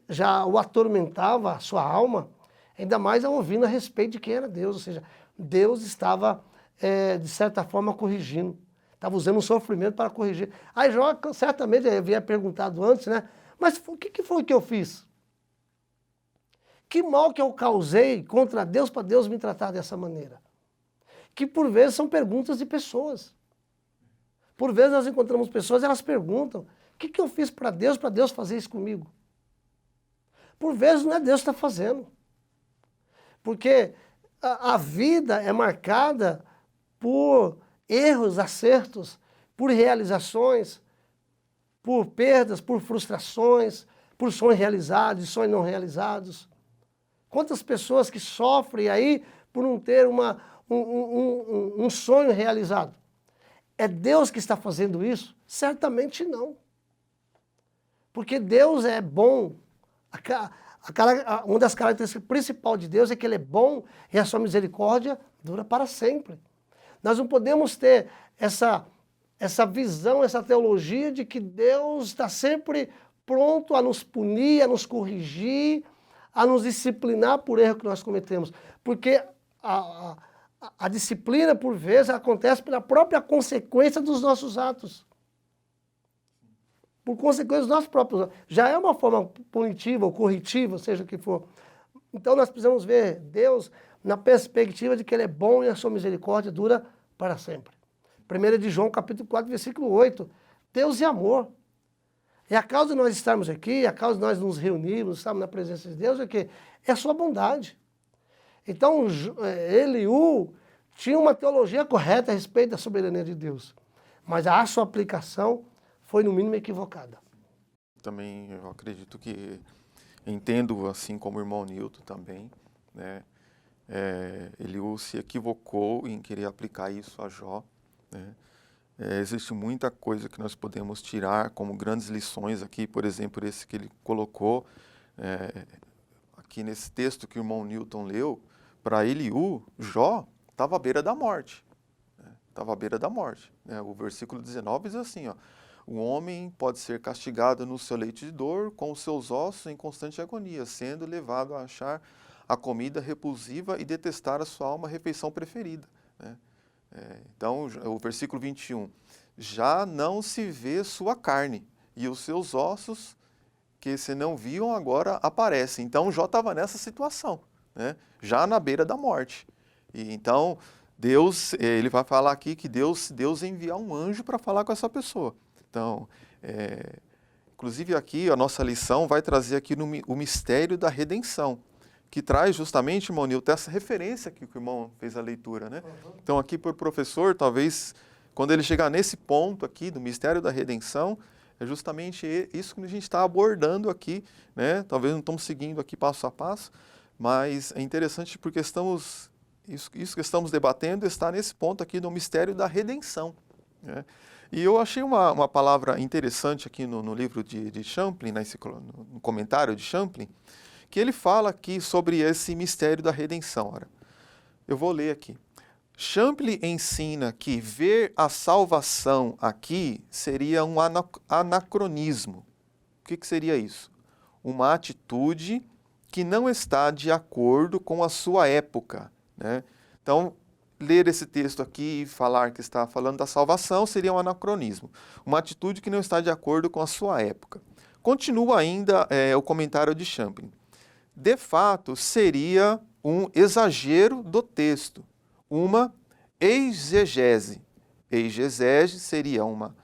já o atormentava a sua alma, ainda mais ouvindo a respeito de quem era Deus. Ou seja, Deus estava, de certa forma, corrigindo. Estava usando o sofrimento para corrigir. Aí Jó certamente havia perguntado antes, né? Mas o que foi que eu fiz? Que mal que eu causei contra Deus para Deus me tratar dessa maneira? Que por vezes são perguntas de pessoas. Por vezes nós encontramos pessoas e elas perguntam, o que eu fiz para Deus fazer isso comigo? Por vezes não é Deus que está fazendo. Porque a vida é marcada por erros, acertos, por realizações, por perdas, por frustrações, por sonhos realizados e sonhos não realizados. Quantas pessoas que sofrem aí por não ter um sonho realizado? É Deus que está fazendo isso? Certamente não. Porque Deus é bom. Uma das características principais de Deus é que Ele é bom e a sua misericórdia dura para sempre. Nós não podemos ter essa visão, essa teologia de que Deus está sempre pronto a nos punir, a nos corrigir, a nos disciplinar por erro que nós cometemos. Porque a disciplina, por vezes, acontece pela própria consequência dos nossos atos. por consequência dos nossos próprios. Já é uma forma punitiva ou corretiva, seja o que for. Então nós precisamos ver Deus na perspectiva de que Ele é bom e a sua misericórdia dura para sempre. 1 de João, capítulo 4, versículo 8. Deus é amor. E a causa de nós estarmos aqui, a causa de nós nos reunirmos, estarmos na presença de Deus, é que é a sua bondade. Então, Eliú tinha uma teologia correta a respeito da soberania de Deus, mas a sua aplicação foi, no mínimo, equivocada. Também eu acredito que, entendo assim como o irmão Nilton também, né? Eliú se equivocou em querer aplicar isso a Jó, né? Existe muita coisa que nós podemos tirar como grandes lições aqui, por exemplo, esse que ele colocou aqui nesse texto que o irmão Nilton leu. Para Eliú, Jó estava à beira da morte. Estava à beira da morte. O versículo 19 diz assim, ó, o homem pode ser castigado no seu leito de dor, com os seus ossos em constante agonia, sendo levado a achar a comida repulsiva e detestar a sua alma a refeição preferida, né? Então, o versículo 21, já não se vê sua carne, e os seus ossos, que se não viam, agora aparecem. Então, Jó estava nessa situação, né? Já na beira da morte. E então, Deus, ele vai falar aqui que Deus enviar um anjo para falar com essa pessoa. Então, inclusive aqui, a nossa lição vai trazer aqui o mistério da redenção, que traz justamente, irmão Nilton, essa referência que o irmão fez a leitura, né? Então, aqui por professor, talvez, quando ele chegar nesse ponto aqui do mistério da redenção, é justamente isso que a gente está abordando aqui, né? Talvez não estamos seguindo aqui passo a passo, mas é interessante porque isso que estamos debatendo está nesse ponto aqui do mistério da redenção, né? E eu achei uma palavra interessante aqui no livro de Champlin, no comentário de Champlin, que ele fala aqui sobre esse mistério da redenção. Ora, eu vou ler aqui. Champlin ensina que ver a salvação aqui seria um anacronismo. O que seria isso? Uma atitude que não está de acordo com a sua época, né? Então, ler esse texto aqui e falar que está falando da salvação seria um anacronismo. Uma atitude que não está de acordo com a sua época. Continua ainda o comentário de Champlin. De fato, seria um exagero do texto, uma exegese. Exegese seria uma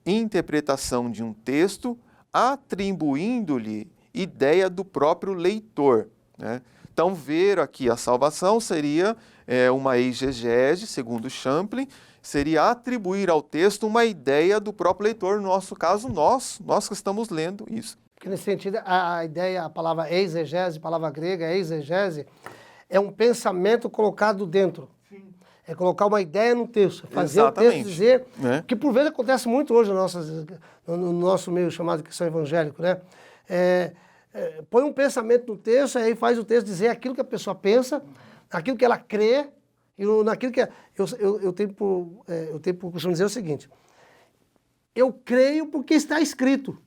interpretação de um texto atribuindo-lhe ideia do próprio leitor, né? Então, ver aqui a salvação seria uma exegese, segundo Champlin, seria atribuir ao texto uma ideia do próprio leitor, no nosso caso, nós que estamos lendo isso. Porque nesse sentido, a ideia, a palavra exegese, a palavra grega exegese, é um pensamento colocado dentro. Sim. É colocar uma ideia no texto, fazer Exatamente. O texto dizer, que por vezes acontece muito hoje no nosso meio chamado cristão evangélico, né? Põe um pensamento no texto, aí faz o texto dizer aquilo que a pessoa pensa, aquilo que ela crê, e naquilo que... Eu tenho por costume dizer o seguinte, eu creio porque está escrito.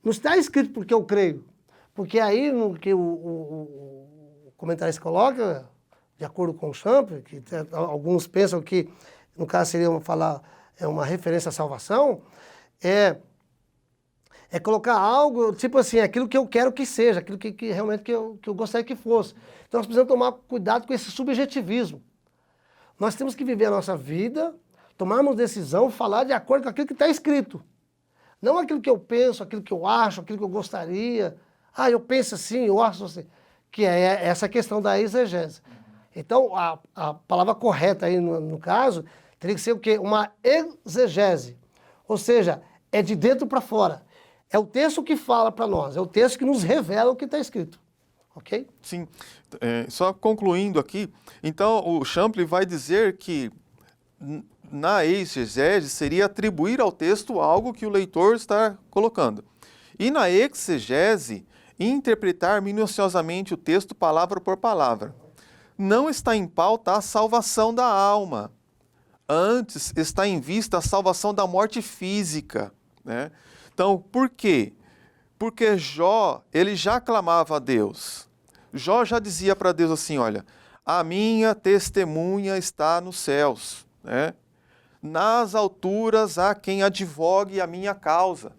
Não está escrito porque eu creio, porque aí no que o comentarista coloca, de acordo com o Champlin, que alguns pensam que, no caso seria uma referência à salvação, é colocar algo, tipo assim, aquilo que eu quero que seja, aquilo que realmente que eu gostaria que fosse. Então nós precisamos tomar cuidado com esse subjetivismo. Nós temos que viver a nossa vida, tomarmos decisão, falar de acordo com aquilo que está escrito. Não aquilo que eu penso, aquilo que eu acho, aquilo que eu gostaria. Eu penso assim, eu acho assim. Que é essa questão da exegese. Então, a palavra correta aí, no caso, teria que ser o quê? Uma exegese. Ou seja, é de dentro para fora. É o texto que fala para nós, é o texto que nos revela o que está escrito. Ok? Sim. Só concluindo aqui, então o Champlin vai dizer que na exegese seria atribuir ao texto algo que o leitor está colocando. E na exegese, interpretar minuciosamente o texto palavra por palavra. Não está em pauta a salvação da alma. Antes está em vista a salvação da morte física, né? Então, por quê? Porque Jó, ele já clamava a Deus. Jó já dizia para Deus assim, olha, a minha testemunha está nos céus, né? Nas alturas há quem advogue a minha causa.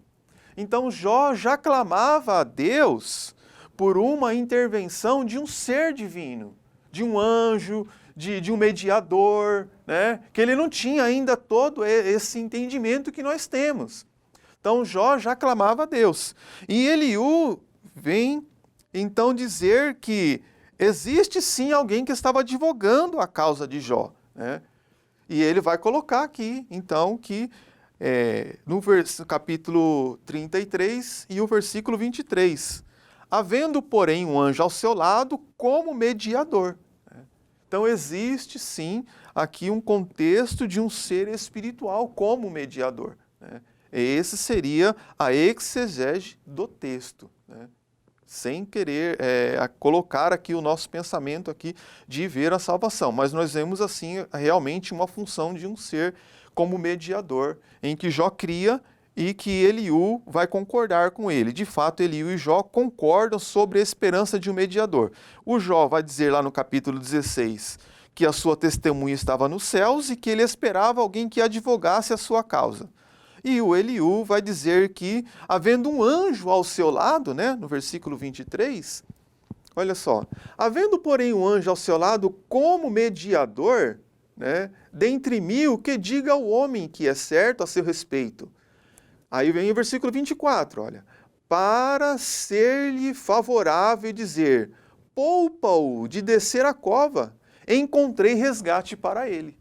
Então Jó já clamava a Deus por uma intervenção de um ser divino, de um anjo, de um mediador, né? Que ele não tinha ainda todo esse entendimento que nós temos. Então Jó já clamava a Deus. E Eliú vem então dizer que existe sim alguém que estava advogando a causa de Jó, né? E ele vai colocar aqui, então, que no capítulo 33 e o versículo 23, havendo, porém, um anjo ao seu lado como mediador. Então, existe, sim, aqui um contexto de um ser espiritual como mediador, né? Esse seria a exegese do texto, né? Sem querer colocar aqui o nosso pensamento aqui de ver a salvação. Mas nós vemos, assim, realmente uma função de um ser como mediador, em que Jó cria e que Eliú vai concordar com ele. De fato, Eliú e Jó concordam sobre a esperança de um mediador. O Jó vai dizer lá no capítulo 16 que a sua testemunha estava nos céus e que ele esperava alguém que advogasse a sua causa. E o Eliú vai dizer que, havendo um anjo ao seu lado, né, no versículo 23, olha só, havendo, porém, um anjo ao seu lado como mediador, né, dentre mil, que diga ao homem que é certo a seu respeito. Aí vem o versículo 24, olha, para ser-lhe favorável e dizer, poupa-o de descer a cova, encontrei resgate para ele.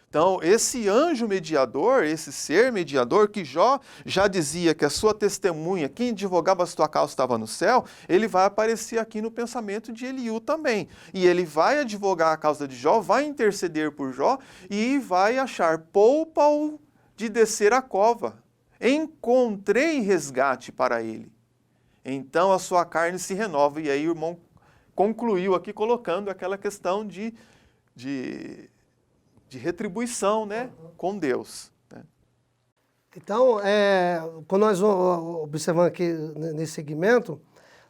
Então, esse anjo mediador, esse ser mediador, que Jó já dizia que a sua testemunha, quem advogava a sua causa estava no céu, ele vai aparecer aqui no pensamento de Eliú também. E ele vai advogar a causa de Jó, vai interceder por Jó e vai achar, poupa-o de descer a cova. Encontrei resgate para ele. Então a sua carne se renova. E aí o irmão concluiu aqui colocando aquela questão de retribuição, né, com Deus, né? Então, quando nós vamos observando aqui nesse segmento,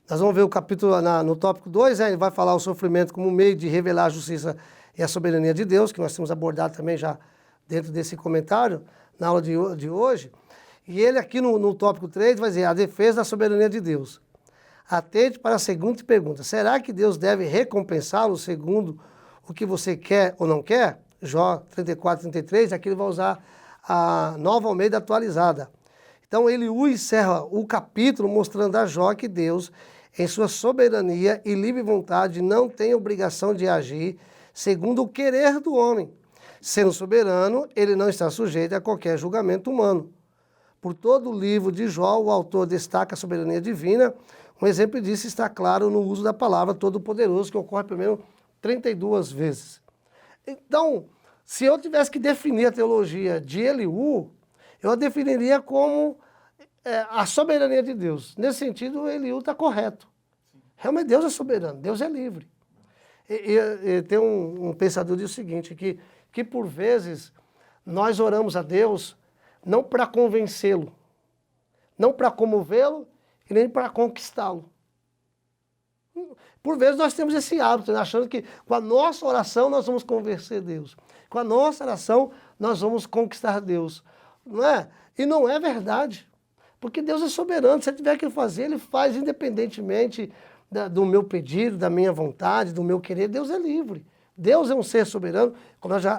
nós vamos ver o capítulo no tópico 2, ele vai falar o sofrimento como meio de revelar a justiça e a soberania de Deus, que nós temos abordado também já dentro desse comentário, na aula de hoje. E ele aqui no tópico 3 vai dizer a defesa da soberania de Deus. Atente para a seguinte pergunta, será que Deus deve recompensá-lo segundo o que você quer ou não quer? Jó 34, 33, aqui ele vai usar a Nova Almeida atualizada. Então Eliú encerra o capítulo mostrando a Jó que Deus, em sua soberania e livre vontade, não tem obrigação de agir segundo o querer do homem. Sendo soberano, ele não está sujeito a qualquer julgamento humano. Por todo o livro de Jó, o autor destaca a soberania divina. Um exemplo disso está claro no uso da palavra todo-poderoso, que ocorre pelo menos 32 vezes. Então, se eu tivesse que definir a teologia de Eliú, eu a definiria como a soberania de Deus. Nesse sentido, Eliú está correto. Realmente Deus é soberano, Deus é livre. E tem um pensador que diz o seguinte, que por vezes nós oramos a Deus não para convencê-lo, não para comovê-lo e nem para conquistá-lo. Por vezes nós temos esse hábito, né, achando que com a nossa oração nós vamos convencer Deus. Com a nossa oração nós vamos conquistar Deus. Não é? E não é verdade. Porque Deus é soberano. Se ele tiver que fazer, ele faz independentemente do meu pedido, da minha vontade, do meu querer. Deus é livre. Deus é um ser soberano, como nós já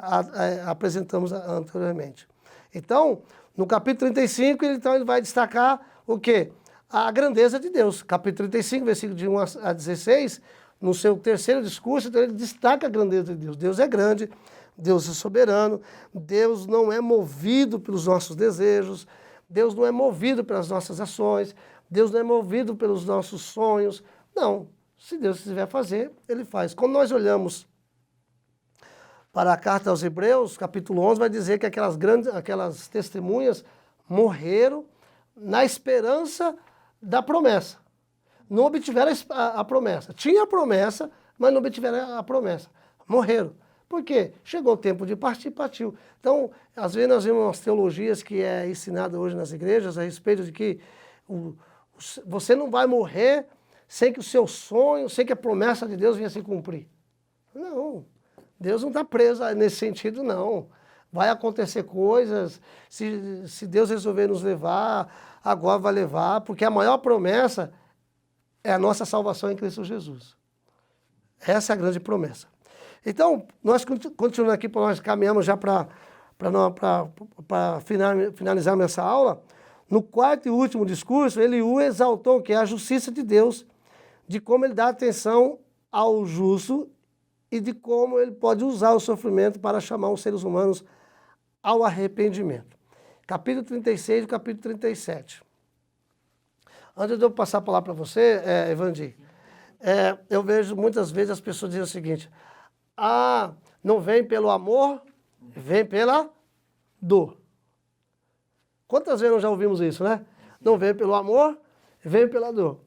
apresentamos anteriormente. Então, no capítulo 35, ele vai destacar o quê? A grandeza de Deus. Capítulo 35, versículo de 1 a 16, no seu terceiro discurso, então ele destaca a grandeza de Deus. Deus é grande, Deus é soberano, Deus não é movido pelos nossos desejos, Deus não é movido pelas nossas ações, Deus não é movido pelos nossos sonhos. Não, se Deus quiser fazer, ele faz. Quando nós olhamos para a carta aos Hebreus, capítulo 11, vai dizer que aquelas testemunhas morreram na esperança da promessa. Não obtiveram a promessa. Tinha a promessa, mas não obtiveram a promessa. Morreram. Por quê? Chegou o tempo de partir, partiu. Então, às vezes nós vemos umas teologias que é ensinada hoje nas igrejas a respeito de que você não vai morrer sem que o seu sonho, sem que a promessa de Deus venha se cumprir. Não. Deus não está preso nesse sentido, não. vai acontecer coisas, se Deus resolver nos levar, agora vai levar, porque a maior promessa é a nossa salvação em Cristo Jesus. Essa é a grande promessa. Então, nós continuamos aqui, nós caminhamos já para finalizar essa aula. No quarto e último discurso, Eliú exaltou que é a justiça de Deus, de como ele dá atenção ao justo e de como ele pode usar o sofrimento para chamar os seres humanos ao arrependimento. Capítulo 36 e capítulo 37. Antes de eu passar a palavra para você, Evandir, eu vejo muitas vezes as pessoas dizendo o seguinte: não vem pelo amor, vem pela dor. Quantas vezes nós já ouvimos isso, né? Não vem pelo amor, vem pela dor.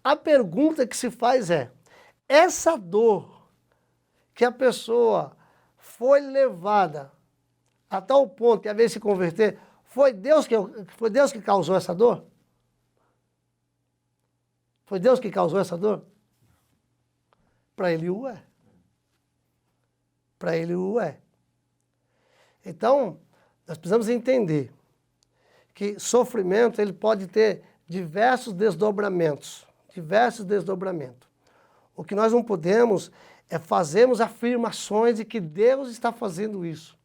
A pergunta que se faz é, essa dor que a pessoa foi levada a tal ponto que a vez de se converter, foi Deus que causou essa dor? Foi Deus que causou essa dor? Para Eliú é. Para Eliú é. Então, nós precisamos entender que sofrimento ele pode ter diversos desdobramentos. Diversos desdobramentos. O que nós não podemos é fazermos afirmações de que Deus está fazendo isso.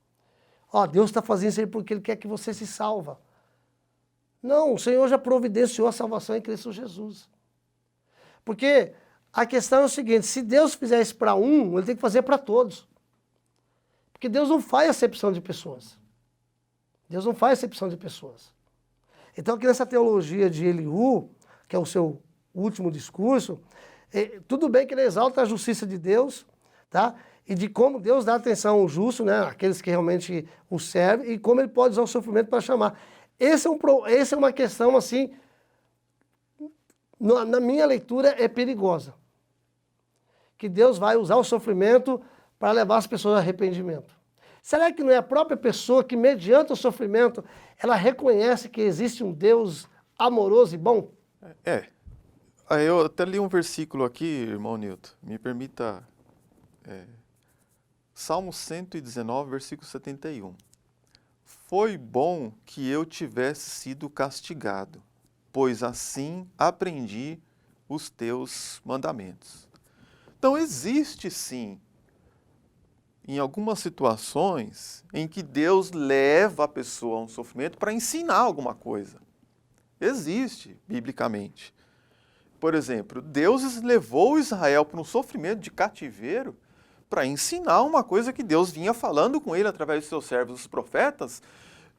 Deus está fazendo isso aí porque Ele quer que você se salva. Não, o Senhor já providenciou a salvação em Cristo Jesus. Porque a questão é o seguinte, se Deus fizer isso para um, Ele tem que fazer para todos. Porque Deus não faz acepção de pessoas. Deus não faz acepção de pessoas. Então aqui nessa teologia de Eliú, que é o seu último discurso, tudo bem que ele exalta a justiça de Deus, tá? E de como Deus dá atenção ao justo, né? Aqueles que realmente o servem, e como ele pode usar o sofrimento para chamar. Essa é uma questão, assim, na minha leitura, é perigosa. Que Deus vai usar o sofrimento para levar as pessoas ao arrependimento. Será que não é a própria pessoa que, mediante o sofrimento, ela reconhece que existe um Deus amoroso e bom? Eu até li um versículo aqui, irmão Nilton, me permita... Salmo 119, versículo 71. Foi bom que eu tivesse sido castigado, pois assim aprendi os teus mandamentos. Então existe sim, em algumas situações, em que Deus leva a pessoa a um sofrimento para ensinar alguma coisa. Existe, biblicamente. Por exemplo, Deus levou Israel para um sofrimento de cativeiro para ensinar uma coisa que Deus vinha falando com ele através dos seus servos, os profetas,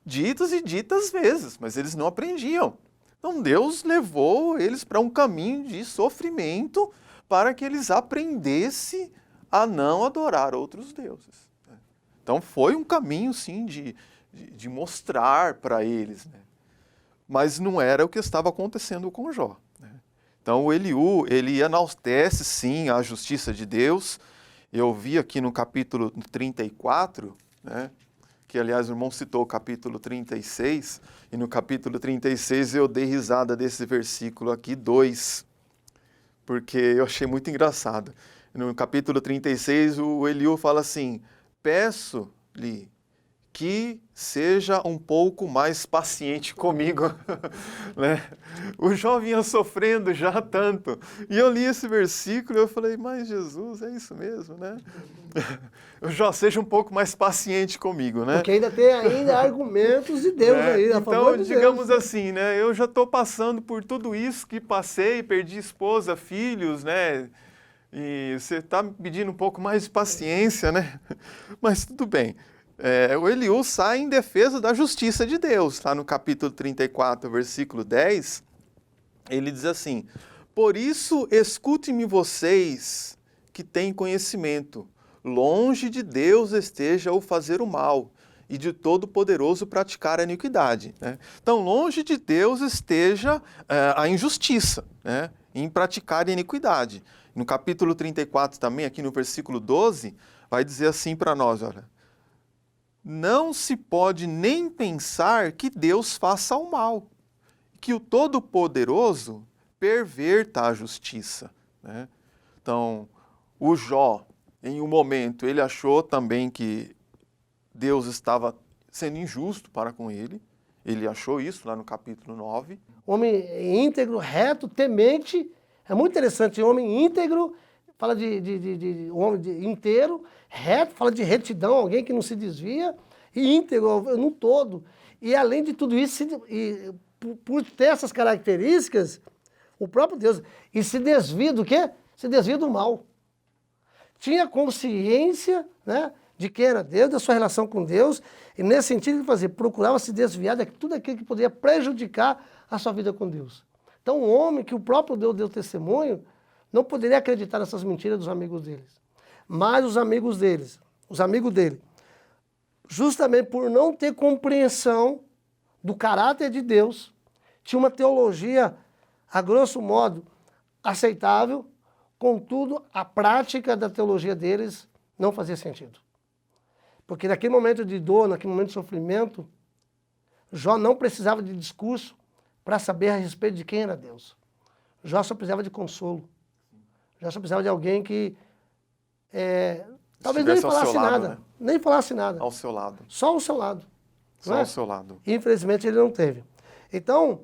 ditas e ditas vezes, mas eles não aprendiam. Então Deus levou eles para um caminho de sofrimento para que eles aprendessem a não adorar outros deuses. Então foi um caminho, sim, de mostrar para eles, né? Mas não era o que estava acontecendo com Jó, né? Então o Eliú, ele enaltece, sim, a justiça de Deus. Eu vi aqui no capítulo 34, né, que aliás o irmão citou o capítulo 36, e no capítulo 36 eu dei risada desse versículo aqui, 2, porque eu achei muito engraçado. No capítulo 36 o Eliú fala assim, peço-lhe que seja um pouco mais paciente comigo, né? O Jó vinha sofrendo já tanto, e eu li esse versículo e eu falei, mas Jesus, é isso mesmo, né? O Jó, seja um pouco mais paciente comigo, né? Porque ainda tem argumentos de Deus aí, a favor de Deus. Então, digamos assim, né? Eu já estou passando por tudo isso que passei, perdi esposa, filhos, né? E você está me pedindo um pouco mais de paciência, né? Mas tudo bem. O Eliú sai em defesa da justiça de Deus. Lá no capítulo 34, versículo 10, ele diz assim, por isso escutem-me vocês que têm conhecimento, longe de Deus esteja o fazer o mal, e de Todo-Poderoso praticar a iniquidade, né? Então, longe de Deus esteja a injustiça, né, em praticar a iniquidade. No capítulo 34 também, aqui no versículo 12, vai dizer assim para nós, olha, não se pode nem pensar que Deus faça o mal, que o Todo-Poderoso perverta a justiça, né? Então, o Jó, em um momento, ele achou também que Deus estava sendo injusto para com ele. Ele achou isso lá no capítulo 9. Homem íntegro, reto, temente. É muito interessante. Homem íntegro, fala de homem inteiro. Reto, fala de retidão, alguém que não se desvia. E íntegro no todo. E além de tudo isso, por ter essas características, o próprio Deus, e se desvia do quê? Se desvia do mal. Tinha consciência, né, de quem era Deus, da sua relação com Deus, e nesse sentido ele fazia, procurava se desviar de tudo aquilo que poderia prejudicar a sua vida com Deus. Então um homem que o próprio Deus deu testemunho, não poderia acreditar nessas mentiras dos amigos deles. Mas os amigos dele, justamente por não ter compreensão do caráter de Deus, tinha uma teologia, a grosso modo, aceitável, contudo, a prática da teologia deles não fazia sentido. Porque naquele momento de dor, naquele momento de sofrimento, Jó não precisava de discurso para saber a respeito de quem era Deus. Jó só precisava de consolo. Jó só precisava de alguém que talvez nem falasse nada. Né? Nem falasse nada. Ao seu lado. Só ao seu lado. Só ao seu lado. Infelizmente ele não teve. Então,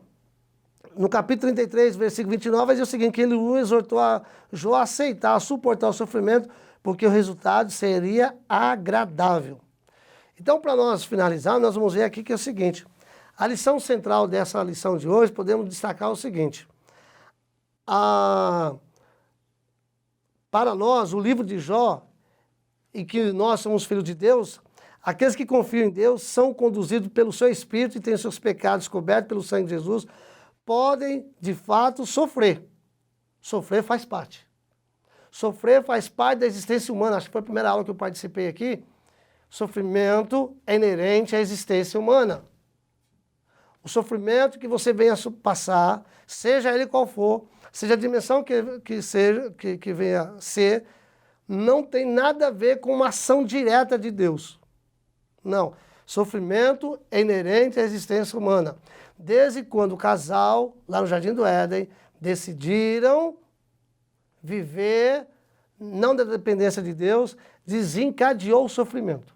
no capítulo 33, versículo 29, vai dizer o seguinte, que ele o exortou a Jó a aceitar, a suportar o sofrimento, porque o resultado seria agradável. Então, para nós finalizar, nós vamos ver aqui que é o seguinte, a lição central dessa lição de hoje, podemos destacar o seguinte, para nós, o livro de Jó, e que nós somos filhos de Deus, aqueles que confiam em Deus são conduzidos pelo seu Espírito e têm seus pecados cobertos pelo sangue de Jesus, podem, de fato, sofrer. Sofrer faz parte. Sofrer faz parte da existência humana. Acho que foi a primeira aula que eu participei aqui. Sofrimento é inerente à existência humana. O sofrimento que você venha passar, seja ele qual for, seja a dimensão que venha ser, não tem nada a ver com uma ação direta de Deus. Não. Sofrimento é inerente à existência humana. Desde quando o casal, lá no Jardim do Éden, decidiram viver, não da dependência de Deus, desencadeou o sofrimento.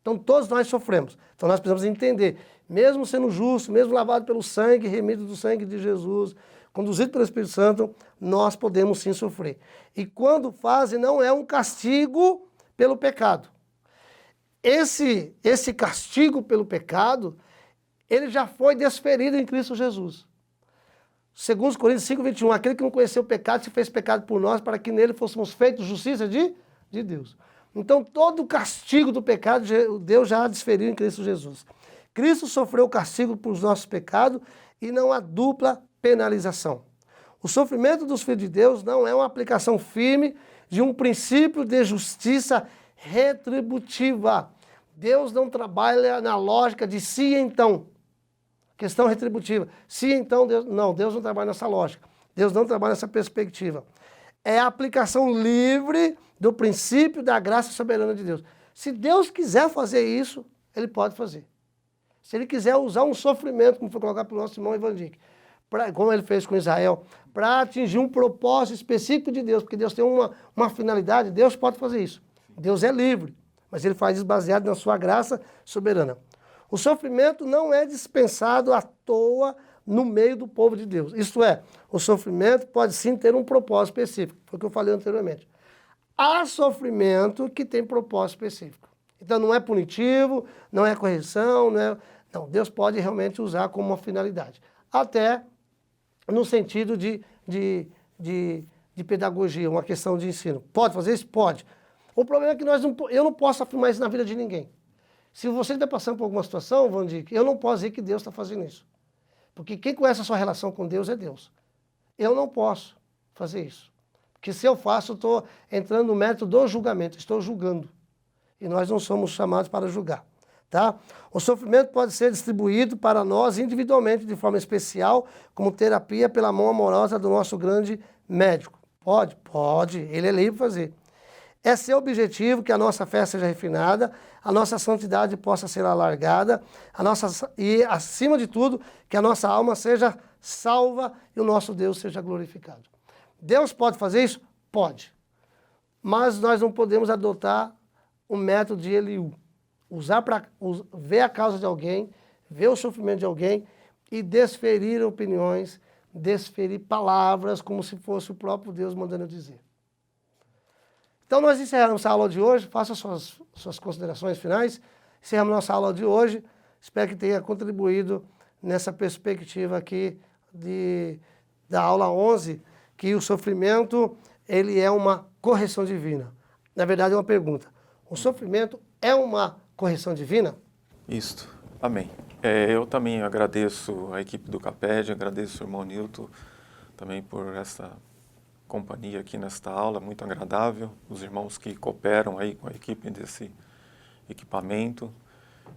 Então todos nós sofremos. Então nós precisamos entender, mesmo sendo justo, mesmo lavado pelo sangue, remido do sangue de Jesus, conduzido pelo Espírito Santo, nós podemos sim sofrer. E quando fazem, não é um castigo pelo pecado. Esse castigo pelo pecado, ele já foi desferido em Cristo Jesus. Segundo Coríntios 5, 21, aquele que não conheceu o pecado se fez pecado por nós, para que nele fôssemos feitos justiça de Deus. Então todo o castigo do pecado, Deus já desferiu em Cristo Jesus. Cristo sofreu o castigo por os nossos pecados e não há dupla penalização. O sofrimento dos filhos de Deus não é uma aplicação firme de um princípio de justiça retributiva. Deus não trabalha na lógica de se então. Questão retributiva. Se então, Deus não trabalha nessa lógica. Deus não trabalha nessa perspectiva. É a aplicação livre do princípio da graça soberana de Deus. Se Deus quiser fazer isso, Ele pode fazer. Se Ele quiser usar um sofrimento, como foi colocado pelo nosso irmão Evandique, como Ele fez com Israel, para atingir um propósito específico de Deus, porque Deus tem uma finalidade, Deus pode fazer isso. Deus é livre, mas Ele faz isso baseado na sua graça soberana. O sofrimento não é dispensado à toa no meio do povo de Deus. Isto é, o sofrimento pode sim ter um propósito específico, foi o que eu falei anteriormente. Há sofrimento que tem propósito específico. Então não é punitivo, não é correção, não, Deus pode realmente usar como uma finalidade. Até no sentido de pedagogia, uma questão de ensino. Pode fazer isso? Pode. O problema é que eu não posso afirmar isso na vida de ninguém. Se você está passando por alguma situação, Vandique, eu não posso dizer que Deus está fazendo isso. Porque quem conhece a sua relação com Deus é Deus. Eu não posso fazer isso. Porque se eu faço, eu estou entrando no mérito do julgamento, estou julgando. E nós não somos chamados para julgar. Tá? O sofrimento pode ser distribuído para nós individualmente, de forma especial, como terapia pela mão amorosa do nosso grande médico. Pode, ele é livre para fazer. É seu objetivo que a nossa fé seja refinada, a nossa santidade possa ser alargada, e, acima de tudo, que a nossa alma seja salva e o nosso Deus seja glorificado. Deus pode fazer isso? Pode. Mas nós não podemos adotar o método de Eliú. usar para ver a causa de alguém, ver o sofrimento de alguém e desferir opiniões, desferir palavras como se fosse o próprio Deus mandando dizer. Então nós encerramos essa aula de hoje, faça suas considerações finais, encerramos nossa aula de hoje, espero que tenha contribuído nessa perspectiva aqui da aula 11, que o sofrimento ele é uma correção divina. Na verdade é uma pergunta, o sofrimento é uma correção divina? Isto, amém. Eu também agradeço a equipe do Caped, agradeço o irmão Nilton também por essa companhia aqui nesta aula, muito agradável, os irmãos que cooperam aí com a equipe desse equipamento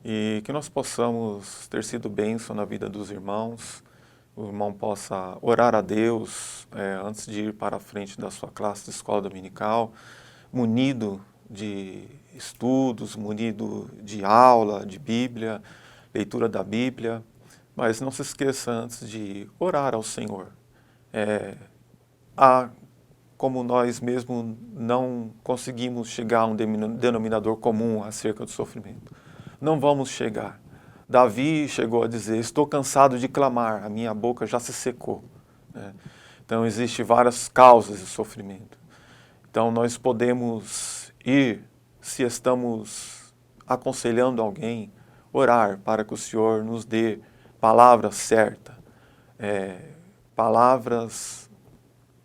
e que nós possamos ter sido bênção na vida dos irmãos, o irmão possa orar a Deus antes de ir para a frente da sua classe de escola dominical, munido de estudos, munido de aula, de Bíblia, leitura da Bíblia, mas não se esqueça antes de orar ao Senhor. Como nós mesmos não conseguimos chegar a um denominador comum acerca do sofrimento. Não vamos chegar. Davi chegou a dizer, estou cansado de clamar, a minha boca já se secou. Então, existem várias causas de sofrimento. Então, nós podemos ir, se estamos aconselhando alguém, orar para que o Senhor nos dê palavras certas, palavras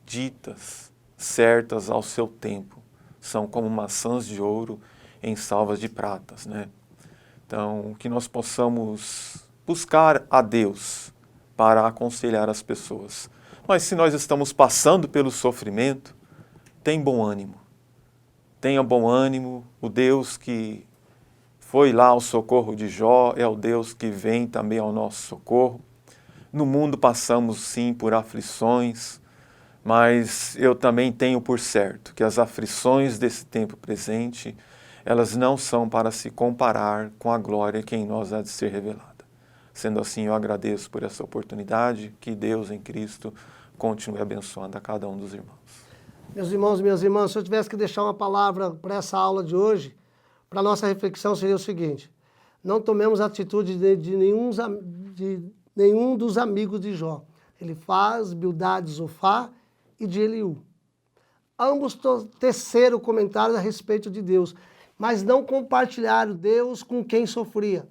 ditas, certas ao seu tempo. São como maçãs de ouro em salvas de pratas, né? Então, que nós possamos buscar a Deus para aconselhar as pessoas. Mas se nós estamos passando pelo sofrimento, tenha bom ânimo. Tenha bom ânimo. O Deus que foi lá ao socorro de Jó é o Deus que vem também ao nosso socorro. No mundo passamos sim por aflições, mas eu também tenho por certo que as aflições desse tempo presente, elas não são para se comparar com a glória que em nós há de ser revelada. Sendo assim, eu agradeço por essa oportunidade, que Deus em Cristo continue abençoando a cada um dos irmãos. Meus irmãos e minhas irmãs, se eu tivesse que deixar uma palavra para essa aula de hoje, para a nossa reflexão seria o seguinte: não tomemos atitude de nenhum dos amigos de Jó. Ele faz, Bildad, Zofar e de Eliú. Ambos teceram comentários a respeito de Deus, mas não compartilharam Deus com quem sofria.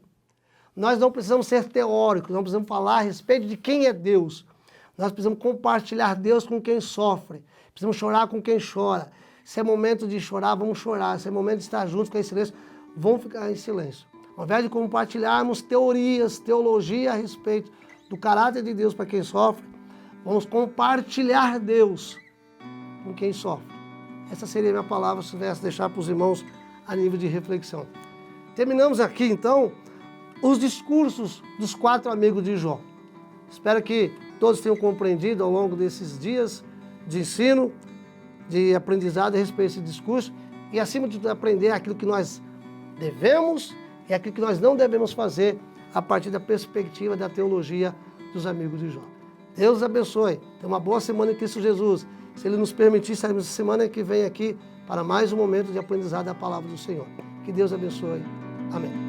Nós não precisamos ser teóricos, não precisamos falar a respeito de quem é Deus. Nós precisamos compartilhar Deus com quem sofre. Precisamos chorar com quem chora. Se é momento de chorar, vamos chorar. Se é momento de estar juntos, ficar em silêncio, vamos ficar em silêncio. Ao invés de compartilharmos teorias, teologia a respeito do caráter de Deus para quem sofre, vamos compartilhar Deus com quem sofre. Essa seria a minha palavra, se tivesse deixar para os irmãos a nível de reflexão. Terminamos aqui, então, os discursos dos 4 amigos de Jó. Espero que todos tenham compreendido ao longo desses dias de ensino, de aprendizado a respeito desse discurso e, acima de tudo, aprender aquilo que nós devemos e aquilo que nós não devemos fazer a partir da perspectiva da teologia dos amigos de Jó. Deus os abençoe. Tenha uma boa semana em Cristo Jesus. Se Ele nos permitir, sairemos semana que vem aqui para mais um momento de aprendizado da palavra do Senhor. Que Deus abençoe. Amém.